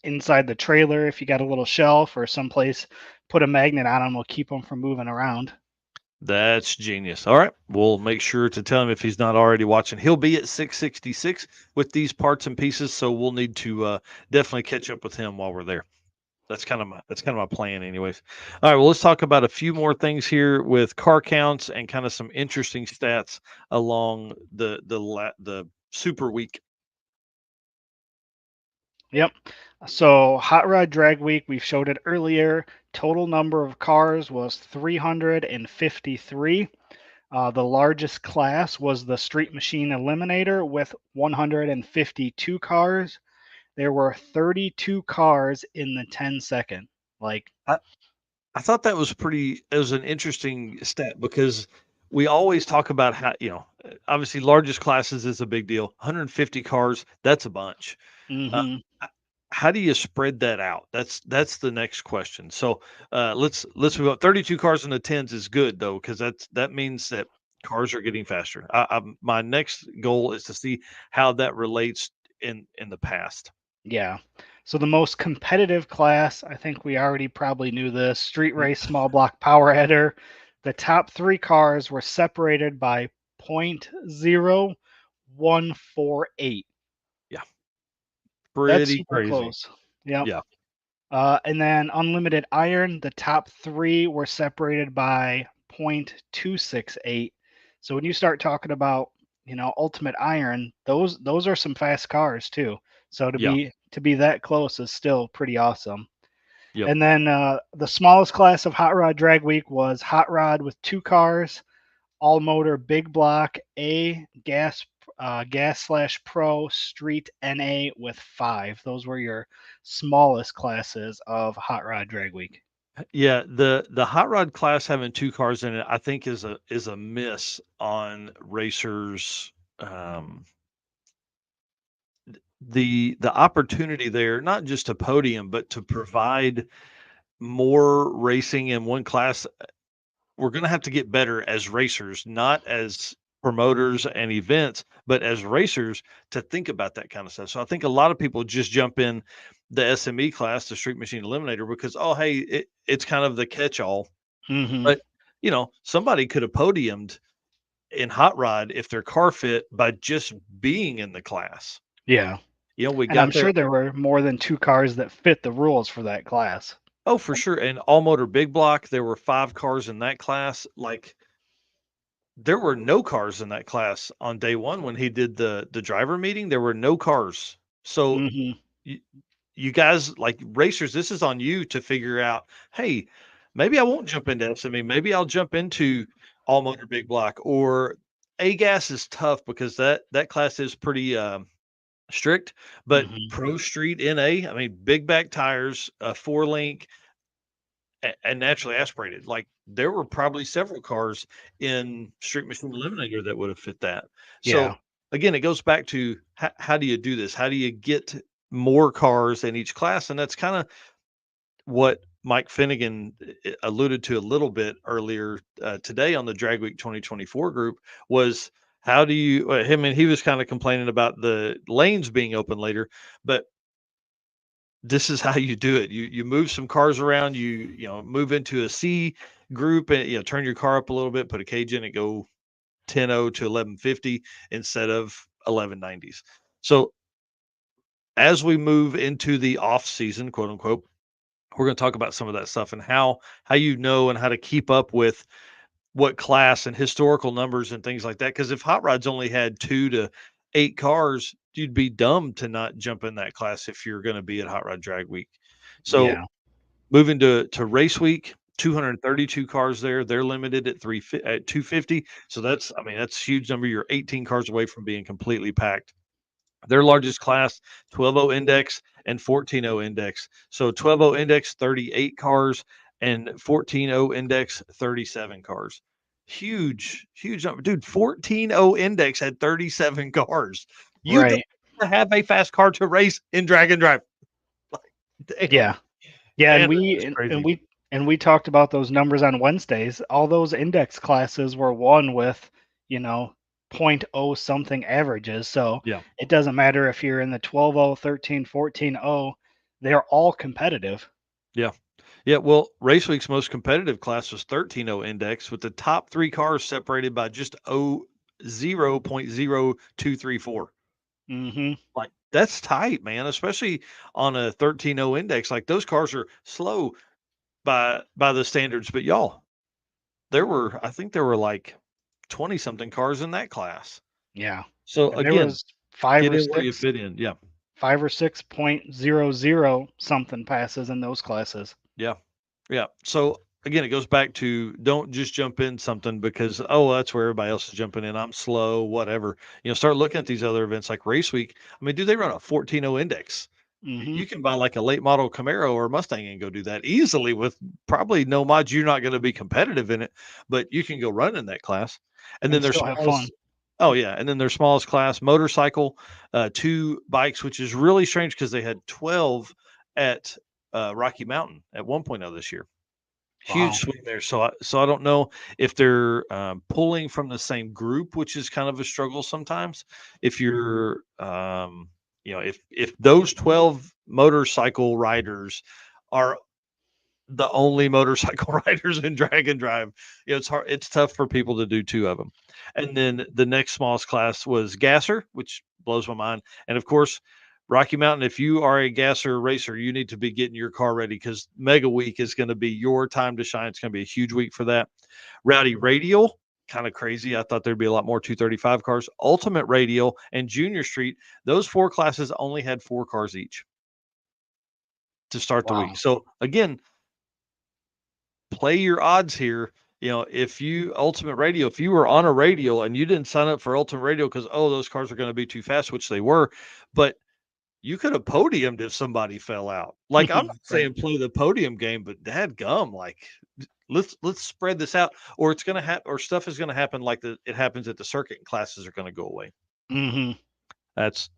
inside the trailer if you got a little shelf or someplace put a magnet on them will keep them from moving around. That's genius. All right. We'll make sure to tell him if he's not already watching. He'll be at 666 with these parts and pieces, so we'll need to definitely catch up with him while we're there. That's kind of my plan anyways. All right, well, let's talk about a few more things here with car counts and kind of some interesting stats along the super week. Yep. So Hot Rod Drag Week, we showed it earlier. Total number of cars was 353. The largest class was the Street Machine Eliminator with 152 cars. There were 32 cars in the 10-second. Like, I, I thought that was it was an interesting stat because we always talk about how, obviously largest classes is a big deal. 150 cars, that's a bunch. Uh, hmm h- how do you spread that out? That's the next question. So let's move up. 32 cars in the tens is good though, because that means that cars are getting faster. My next goal is to see how that relates in the past. yeah. So the most competitive class, I think we already probably knew this, street race small block power header. The top three cars were separated by 0.0148. Yeah, That's pretty super crazy. close. Yep. Yeah, And then unlimited iron, the top three were separated by 0.268. So when you start talking about, ultimate iron, those are some fast cars too. So to yeah, be that close is still pretty awesome. yep. And then the smallest class of Hot Rod Drag Week was Hot Rod with two cars, all motor big block A gas slash pro street NA with five. Those were your smallest classes of Hot Rod Drag Week. Yeah, the hot rod class having 2 cars in it, I think is a miss on racers, the opportunity there, not just to podium, but to provide more racing in one class. We're gonna have to get better as racers, not as promoters and events, but as racers to think about that kind of stuff. So I think a lot of people just jump in the SME class, the Street Machine Eliminator, because, oh, hey, it's kind of the catch-all. hmm But, somebody could have podiumed in hot rod if their car fit by just being in the class. Yeah. We And I'm got there. sure there were more than two cars that fit the rules for that class. Oh, for sure. And all motor big block, there were 5 cars in that class. Like, there were no cars in that class on day 1 when he did the driver meeting. There were no cars. So hmm you, you guys, like racers, this is on you to figure out, hey, maybe I won't jump into SME. Maybe I'll jump into all motor big block, or A gas is tough because that class is pretty strict, but hmm Pro Street NA, I mean, big back tires, 4 link, and naturally aspirated. Like, there were probably several cars in Street Machine Eliminator that would have fit that. So Yeah. again, it goes back to how do you do this? How do you get more cars in each class? And that's kind of what Mike Finnegan alluded to a little bit earlier today on the Drag Week 2024 group was how do you, him and he was kind of complaining about the lanes being open later, but this is how you do it. You move some cars around, move into a C group and turn your car up a little bit, put a cage in it, go 10.0 to 1150 instead of 1190s. So as we move into the off season, quote unquote, we're going to talk about some of that stuff and how and how to keep up with what class and historical numbers and things like that. Because if Hot Rods only had 2 to 8 cars, you'd be dumb to not jump in that class if you're going to be at Hot Rod Drag Week. So Yeah. moving to race week, 232 cars there. They're limited at 250. So that's a huge number. You're 18 cars away from being completely packed. Their largest class, 12.0 index and 14.0 index. So 12.0 index, 38 cars, and 14.0 index, 37 cars. Huge, huge number. Dude, 14.0 index had 37 cars. You don't Right. have to have a fast car to race in drag and drive. Like, damn, Yeah. Yeah, and man, we that's and, and crazy. we and we talked about those numbers on Wednesdays. All those index classes were won with, you know, point oh something averages. So Yeah. it doesn't matter if you're in the 12.0, 13, 14.0, they're all competitive. Yeah. Yeah, well, Race Week's most competitive class was 13.0 index with the top 3 cars separated by just 0.0234. Mm-hmm. Like, that's tight, man, especially on a 13.0 index. Like, those cars are slow by the standards, but y'all, I think there were like 20 something cars in that class. Yeah. So And there again, was five get or in where you six, fit in. Yeah. 5 or 6.00 something passes in those classes. Yeah. Yeah. So again, it goes back to don't just jump in something because, oh, that's where everybody else is jumping in. I'm slow, whatever. Start looking at these other events like Race Week. I mean, do they run a 14.0 index? Mm-hmm. You can buy like a late model Camaro or Mustang and go do that easily with probably no mods. You're not going to be competitive in it, but you can go run in that class. And then And their still have fun. smallest, oh yeah, and then their smallest class motorcycle, 2 bikes, which is really strange because they had 12 at Rocky Mountain at 1.0 this year. Huge Wow. swing there. So I don't know if they're pulling from the same group, which is kind of a struggle sometimes. If you're, if those 12 motorcycle riders are the only motorcycle riders in drag and drive, it's hard. It's tough for people to do two of them. And then the next smallest class was gasser, which blows my mind. And of course, Rocky Mountain, if you are a gasser racer, you need to be getting your car ready because Mega Week is going to be your time to shine. It's going to be a huge week for that. Rowdy Radial, kind of crazy. I thought there'd be a lot more 235 cars. Ultimate Radial and Junior Street, those 4 classes only had 4 cars each to start the week. Wow. So again, play your odds here. If you Ultimate Radio, if you were on a radio and you didn't sign up for Ultimate Radio because those cars are going to be too fast, which they were, but you could have podiumed if somebody fell out. Like I'm not Right. saying play the podium game, but dad gum, like let's spread this out, or it's gonna happen, or stuff is gonna happen like it happens at the circuit, and classes are gonna go away. Mm-hmm. That's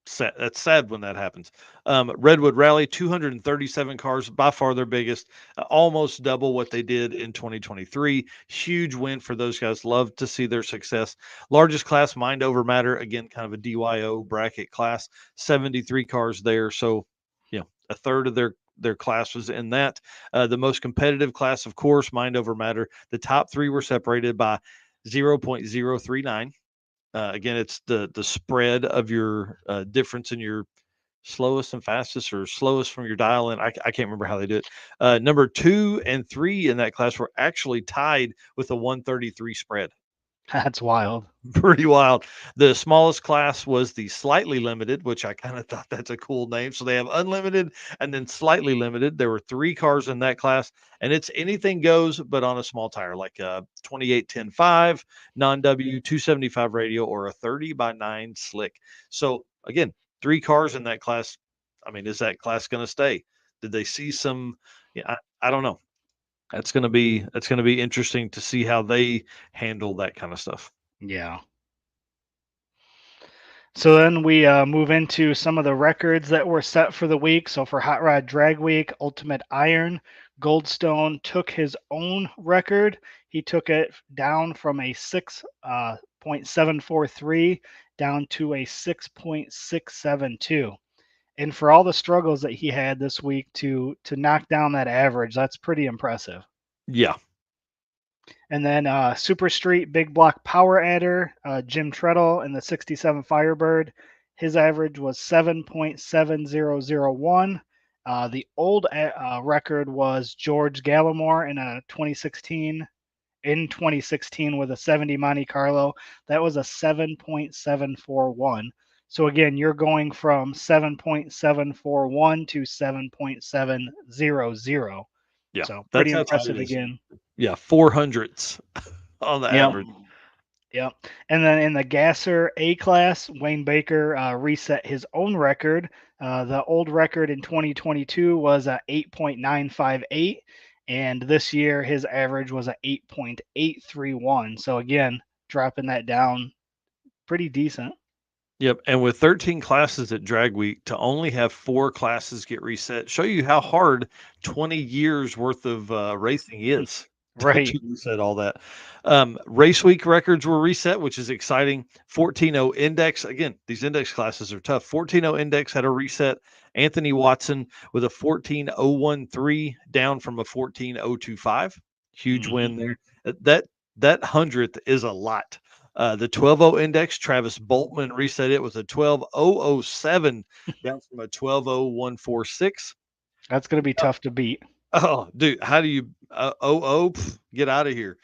sad. That's sad when that happens. Redwood Rally, 237 cars, by far their biggest, almost double what they did in 2023. Huge win for those guys. Love to see their success. Largest class, Mind Over Matter, again, kind of a DYO bracket class, 73 cars there. So, a third of their class was in that. The most competitive class, of course, Mind Over Matter. The top 3 were separated by 0.039. Again, it's the spread of your difference in your slowest and fastest, or slowest from your dial in. I can't remember how they do it. Number 2 and 3 in that class were actually tied with a 133 spread. That's wild. Pretty wild. The smallest class was the slightly limited, which I kind of thought that's a cool name. So they have unlimited and then slightly limited. There were 3 cars in that class, and it's anything goes, but on a small tire, like a 28-10-5 non-W 275 radio or a 30/9 slick. So again, 3 cars in that class. I mean, is that class going to stay? Did they see some? Yeah, I don't know. That's going to be interesting to see how they handle that kind of stuff. Yeah. So then we move into some of the records that were set for the week. So for Hot Rod Drag Week, Ultimate Iron, Goldstone took his own record. He took it down from a 6.743 down to a 6.672. And for all the struggles that he had this week to knock down that average, that's pretty impressive. Yeah. And then Super Street Big Block Power Adder, Jim Treadle in the 67 Firebird. His average was 7.7001. The old record was George Gallimore in 2016 with a 70 Monte Carlo. That was a 7.741. So again, you're going from 7.741 to 7.700. Yeah, So pretty that's how tight it impressive is. again. Yeah, 400s on the Yep. average. Yep. And then in the Gasser A class, Wayne Baker reset his own record. The old record in 2022 was a 8.958, and this year his average was a 8.831. So again, dropping that down pretty decent. Yep, and with 13 classes at Drag Week, to only have 4 classes get reset, show you how hard 20 years worth of racing is. Right. reset all that. Race week records were reset, which is exciting. 14.0 index. Again, these index classes are tough. 14.0 index had a reset. Anthony Watson with a 14.013 down from a 14.025. Huge Mhm. win there. That hundredth is a lot. The 12.0 index, Travis Boltman reset it with a 12.007 down from a 12.0146. That's going to be tough to beat. Oh, dude, how do you get out of here.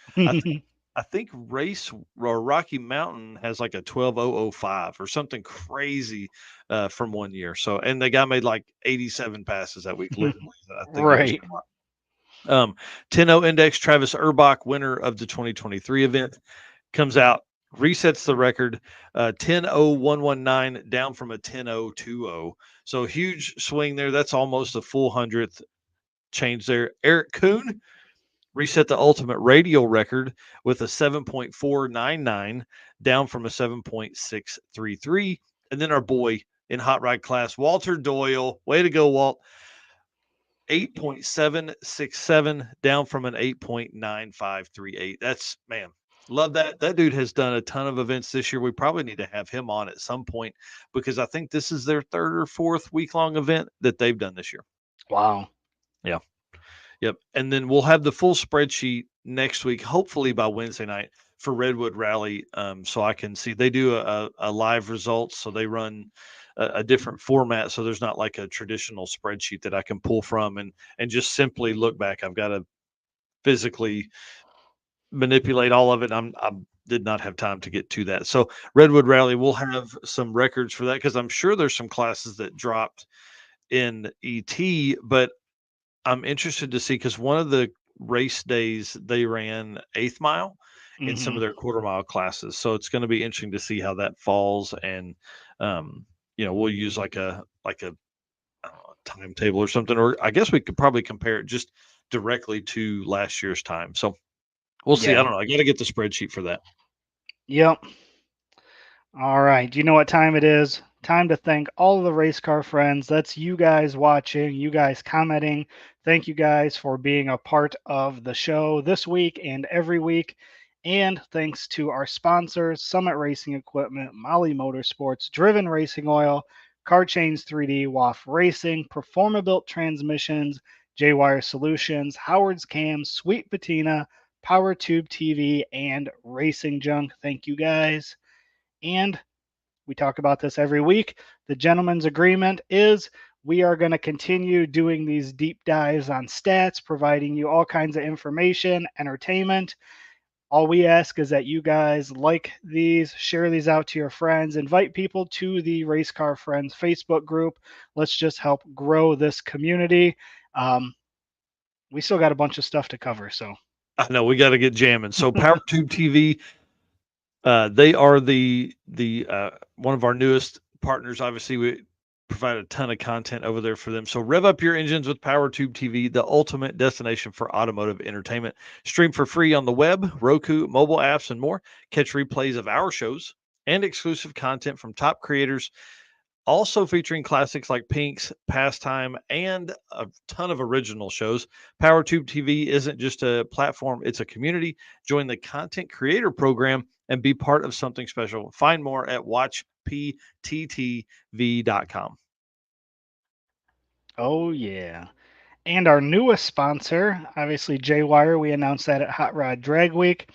I think Race or Rocky Mountain has like a 12.005 or something crazy from one year. So, and the guy made like 87 passes that week. Literally, I think it was Right. 10.0 index. Travis Urbach, winner of the 2023 event, comes out, resets the record, 10.0119 down from a 10.020. So huge swing there. That's almost a full hundredth change there. Eric Kuhn reset the ultimate radial record with a 7.499 down from a 7.633. And then our boy in hot rod class, Walter Doyle, way to go, Walt, 8.767 down from an 8.9538. That's, man, love that. That dude has done a ton of events this year. We probably need to have him on at some point because I think this is their third or fourth week long event that they've done this year. Wow. Yeah. Yep. And then we'll have the full spreadsheet next week, hopefully by Wednesday night for Redwood Rally. So I can see they do a live results. So they run a different format. So there's not like a traditional spreadsheet that I can pull from and just simply look back. I've got to physically manipulate all of it. I did not have time to get to that. So Redwood Rally, we'll have some records for that because I'm sure there's some classes that dropped in ET, but I'm interested to see because one of the race days they ran eighth mile in some Hmm. of their quarter mile classes. So it's going to be interesting to see how that falls. And um, we'll use like a I don't know, timetable or something, or I guess we could probably compare it just directly to last year's time. So we'll see. I Yeah. don't know. I got to get the spreadsheet for that. Yep. All right. Do you know what time it is? Time to thank all of the race car friends. That's you guys watching, you guys commenting. Thank you guys for being a part of the show this week and every week. And thanks to our sponsors, Summit Racing Equipment, Molly Motorsports, Driven Racing Oil, Car Chains 3D, WAF Racing, Performabuilt Transmissions, J-Wire Solutions, Howard's Cams, Sweet Patina, Power Tube TV, and Racing Junk. Thank you guys. And we talk about this every week. The gentleman's agreement is we are going to continue doing these deep dives on stats, providing you all kinds of information, entertainment. All we ask is that you guys like these, share these out to your friends, invite people to the Race Car Friends Facebook group. Let's just help grow this community. Um, we still got a bunch of stuff to cover, so I know we got to get jamming. So PowerTube TV, they are the one of our newest partners. Obviously, we provide a ton of content over there for them. So rev up your engines with PowerTube TV, the ultimate destination for automotive entertainment. Stream for free on the web, Roku, mobile apps, and more. Catch replays of our shows and exclusive content from top creators, also featuring classics like Pink's, Pastime, and a ton of original shows. PowerTube TV isn't just a platform, it's a community. Join the content creator program and be part of something special. Find more at watchpttv.com. oh yeah. And our newest sponsor, obviously J Wire, we announced that at Hot Rod Drag Week.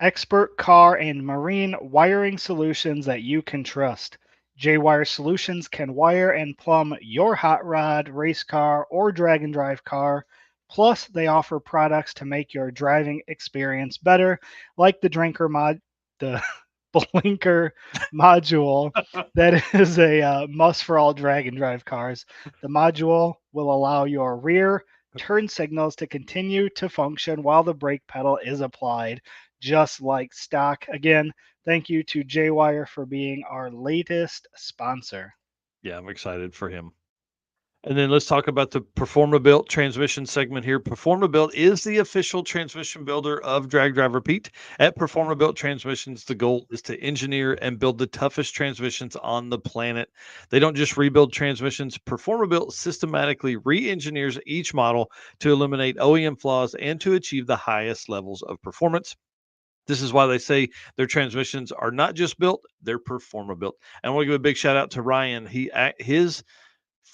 Expert car and marine wiring solutions that you can trust. J Wire Solutions can wire and plumb your hot rod, race car, or drag and drive car. Plus, they offer products to make your driving experience better, like the blinker module that is a must for all drag and drive cars. The module will allow your rear turn signals to continue to function while the brake pedal is applied, just like stock. Again, thank you to J-Wire for being our latest sponsor. Yeah, I'm excited for him. And then let's talk about the Performabuilt transmission segment here. Performabuilt is the official transmission builder of Drag Drive Repeat. At Performabuilt Transmissions, the goal is to engineer and build the toughest transmissions on the planet. They don't just rebuild transmissions. Performabuilt systematically re-engineers each model to eliminate OEM flaws and to achieve the highest levels of performance. This is why they say their transmissions are not just built, they're Performabuilt. And I want to give a big shout out to Ryan. His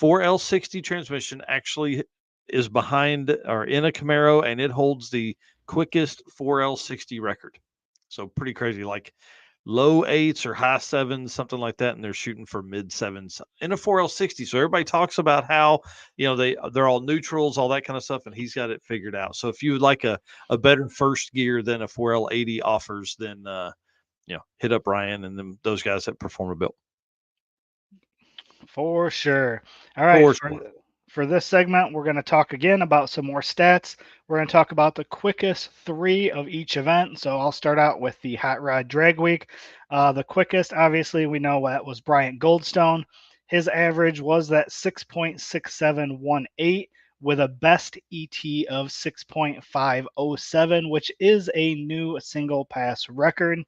4L60 transmission actually is behind or in a Camaro, and it holds the quickest 4L60 record. So pretty crazy, like low eights or high sevens, something like that, and they're shooting for mid sevens in a 4L60. So everybody talks about how they're all neutrals, all that kind of stuff, and he's got it figured out. So if you would like a better first gear than a 4L80 offers, then hit up Ryan and those guys at Performabuilt. For sure. All right. For sure. For this segment, we're going to talk again about some more stats. We're going to talk about the quickest 3 of each event. So I'll start out with the Hot Rod Drag Week. The quickest, obviously, we know that was Bryant Goldstone. His average was that 6.6718 with a best ET of 6.507, which is a new single pass record.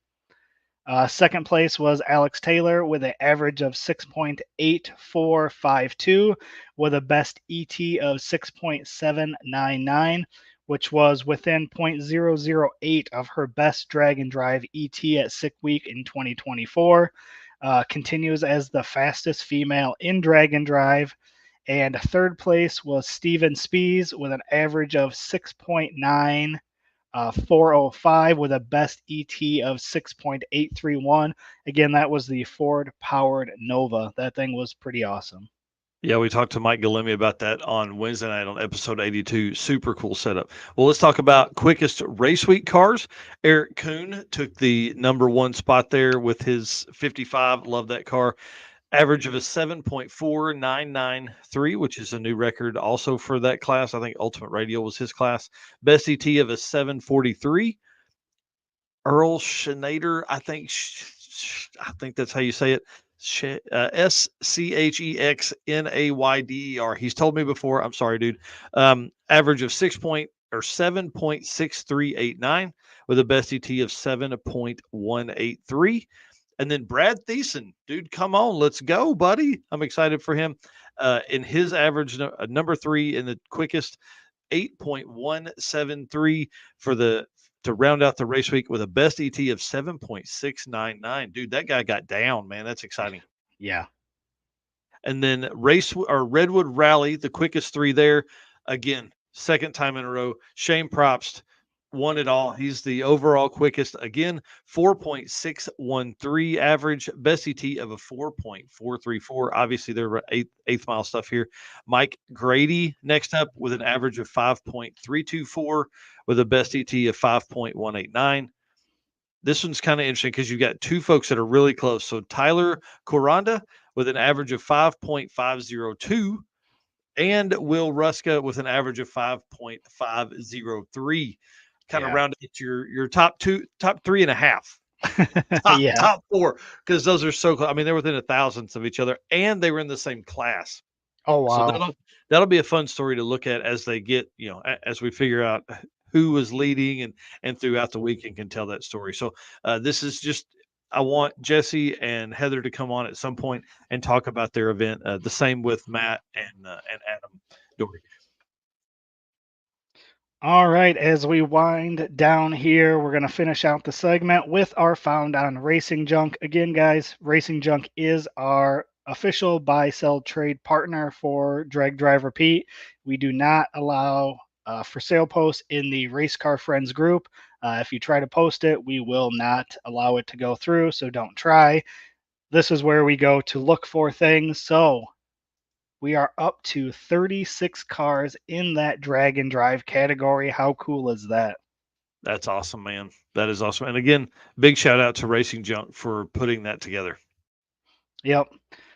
Second place was Alex Taylor with an average of 6.8452 with a best ET of 6.799, which was within 0.008 of her best drag and drive ET at Sick Week in 2024. Continues as the fastest female in drag and drive. And third place was Steven Spees with an average of 6.9. 405 with a best ET of 6.831. Again, that was the Ford powered Nova. That thing was pretty awesome. Yeah, we talked to Mike Galemi about that on Wednesday night on episode 82. Super cool setup. Well, let's talk about quickest race week cars. Eric Kuhn took the number 1 spot there with his 55. Love that car. Average of a 7.4993, which is a new record also for that class. I think Ultimate Radio was his class. Best ET of a 743. Earl Schneider, I think that's how you say it. SCHEXNAYDER. He's told me before. I'm sorry, dude. Average of 7.6389 with a best ET of 7.183. And then Brad Thiessen, dude, come on, let's go, buddy. I'm excited for him. In his average, number 3 in the quickest, 8.173 to round out the race week with a best ET of 7.699. Dude, that guy got down, man. That's exciting. Yeah. And then Redwood Rally, the quickest 3 there. Again, second time in a row. Shane Probst won it all. He's the overall quickest. Again, 4.613 average, best ET of a 4.434. Obviously, there were eighth mile stuff here. Mike Grady next up with an average of 5.324 with a best ET of 5.189. This one's kind of interesting because you got 2 folks that are really close. So Tyler Coranda with an average of 5.502 and Will Ruska with an average of 5.503. Kind of round it to your top 3.5. Top 4, because those are so close. I mean, they're within a thousandth of each other, and they were in the same class. Oh wow! So that'll be a fun story to look at as they get, as we figure out who was leading and throughout the week and can tell that story. So this is just, I want Jesse and Heather to come on at some point and talk about their event. The same with Matt and Adam Dory. All right, as we wind down here, we're going to finish out the segment with our Found on Racing Junk. Again, guys, Racing Junk is our official buy, sell, trade partner for Drag Drive Repeat. We do not allow for sale posts in the Race Car Friends group. If you try to post it, we will not allow it to go through, so don't try. This is where we go to look for things. So we are up to 36 cars in that drag and drive category. How cool is that? That's awesome, man. That is awesome. And again, big shout out to Racing Junk for putting that together. Yep.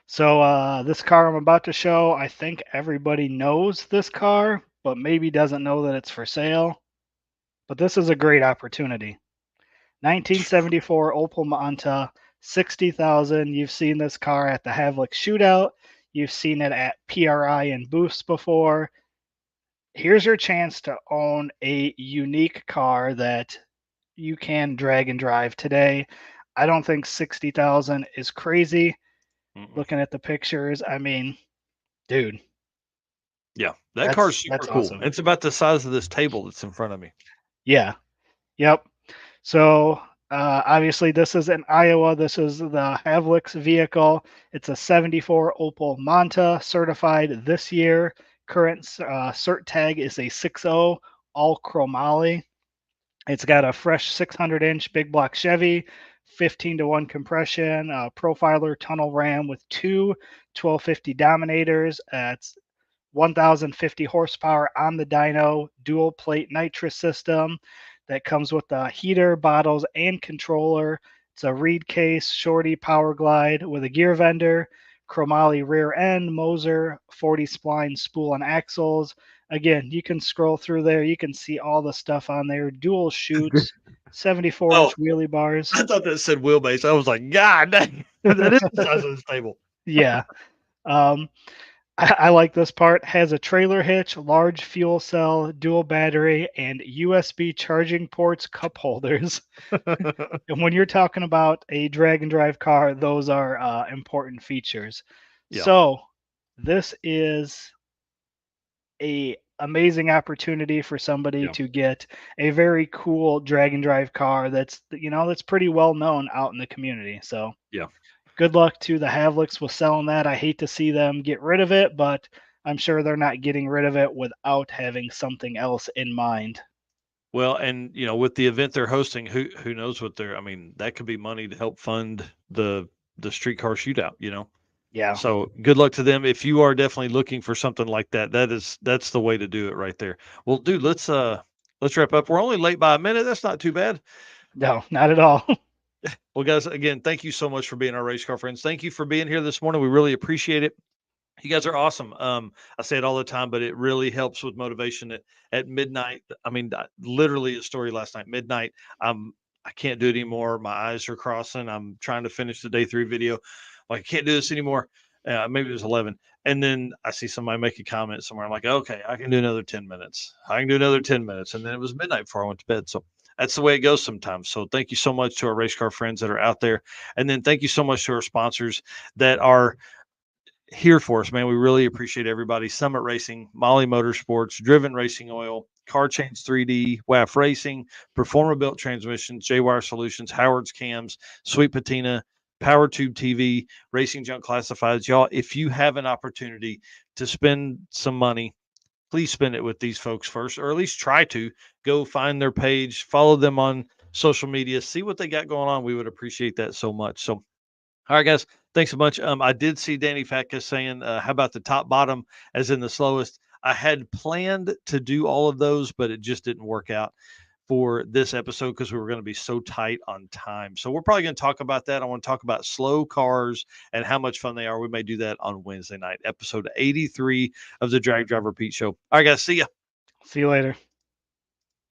So this car I'm about to show, I think everybody knows this car, but maybe doesn't know that it's for sale. But this is a great opportunity. 1974 Opel Manta, 60,000. You've seen this car at the Havlik Shootout. You've seen it at PRI and booths before. Here's your chance to own a unique car that you can drag and drive today. I don't think 60,000 is crazy. Mm-mm. Looking at the pictures, I mean, dude, Yeah, that car's that's super cool. awesome. It's about the size of this table that's in front of me. Yeah. Yep. So obviously, this is in Iowa. This is the Havlic's vehicle. It's a '74 Opel Manta, certified this year. Current cert tag is a 6.0 all chromoly. It's got a fresh 600-inch big block Chevy, 15-to-1 compression, profiler tunnel ram with two 1250 Dominators. It's 1,050 horsepower on the dyno, dual plate nitrous system that comes with the heater, bottles, and controller. It's a reed case, shorty power glide with a gear vendor, chromoly rear end, Moser, 40 spline spool and axles. Again, you can scroll through there. You can see all the stuff on there. Dual chutes, 74-inch Oh, wheelie bars. I thought that said wheelbase. I was like, God dang, that is the size of this table. Yeah. Um, I like this part. Has a trailer hitch, large fuel cell, dual battery, and USB charging ports, cup holders. And when you're talking about a drag and drive car, those are important features. Yeah, So this is a amazing opportunity for somebody yeah, to get a very cool drag and drive car that's pretty well known out in the community. So yeah. good luck to the Havlicks with selling that. I hate to see them get rid of it, but I'm sure they're not getting rid of it without having something else in mind. Well, and with the event they're hosting, who knows what they're? I mean, that could be money to help fund the streetcar shootout. Yeah. So good luck to them. If you are definitely looking for something like that, that's the way to do it right there. Well, dude, let's wrap up. We're only late by a minute. That's not too bad. No, not at all. Well, guys, again, thank you so much for being our race car friends. Thank you for being here this morning. We really appreciate it. You guys are awesome. I say it all the time, but it really helps with motivation at midnight. I mean, literally a story last night, midnight. I can't do it anymore. My eyes are crossing. I'm trying to finish the day 3 video. Like, I can't do this anymore. Maybe it was 11. And then I see somebody make a comment somewhere. I'm like, okay, I can do another 10 minutes. I can do another 10 minutes. And then it was midnight before I went to bed. So that's the way it goes sometimes. So thank you so much to our race car friends that are out there. And then thank you so much to our sponsors that are here for us, man. We really appreciate everybody. Summit Racing, Molly Motorsports, Driven Racing Oil, Car Chains 3D, WAF Racing, Performa Built Transmissions, J-Wire Solutions, Howard's Cams, Sweet Patina, Power Tube TV, Racing Junk Classifieds. Y'all, if you have an opportunity to spend some money, please spend it with these folks first, or at least try to. Go find their page, follow them on social media, see what they got going on. We would appreciate that so much. So all right, guys. Thanks so much. I did see Danny Fatka saying, how about the top bottom as in the slowest? I had planned to do all of those, but it just didn't work out for this episode because we were going to be so tight on time. So we're probably going to talk about that. I want to talk about slow cars and how much fun they are. We may do that on Wednesday night, episode 83 of the Drag Driver Pete Show. All right, guys. See ya. See you later.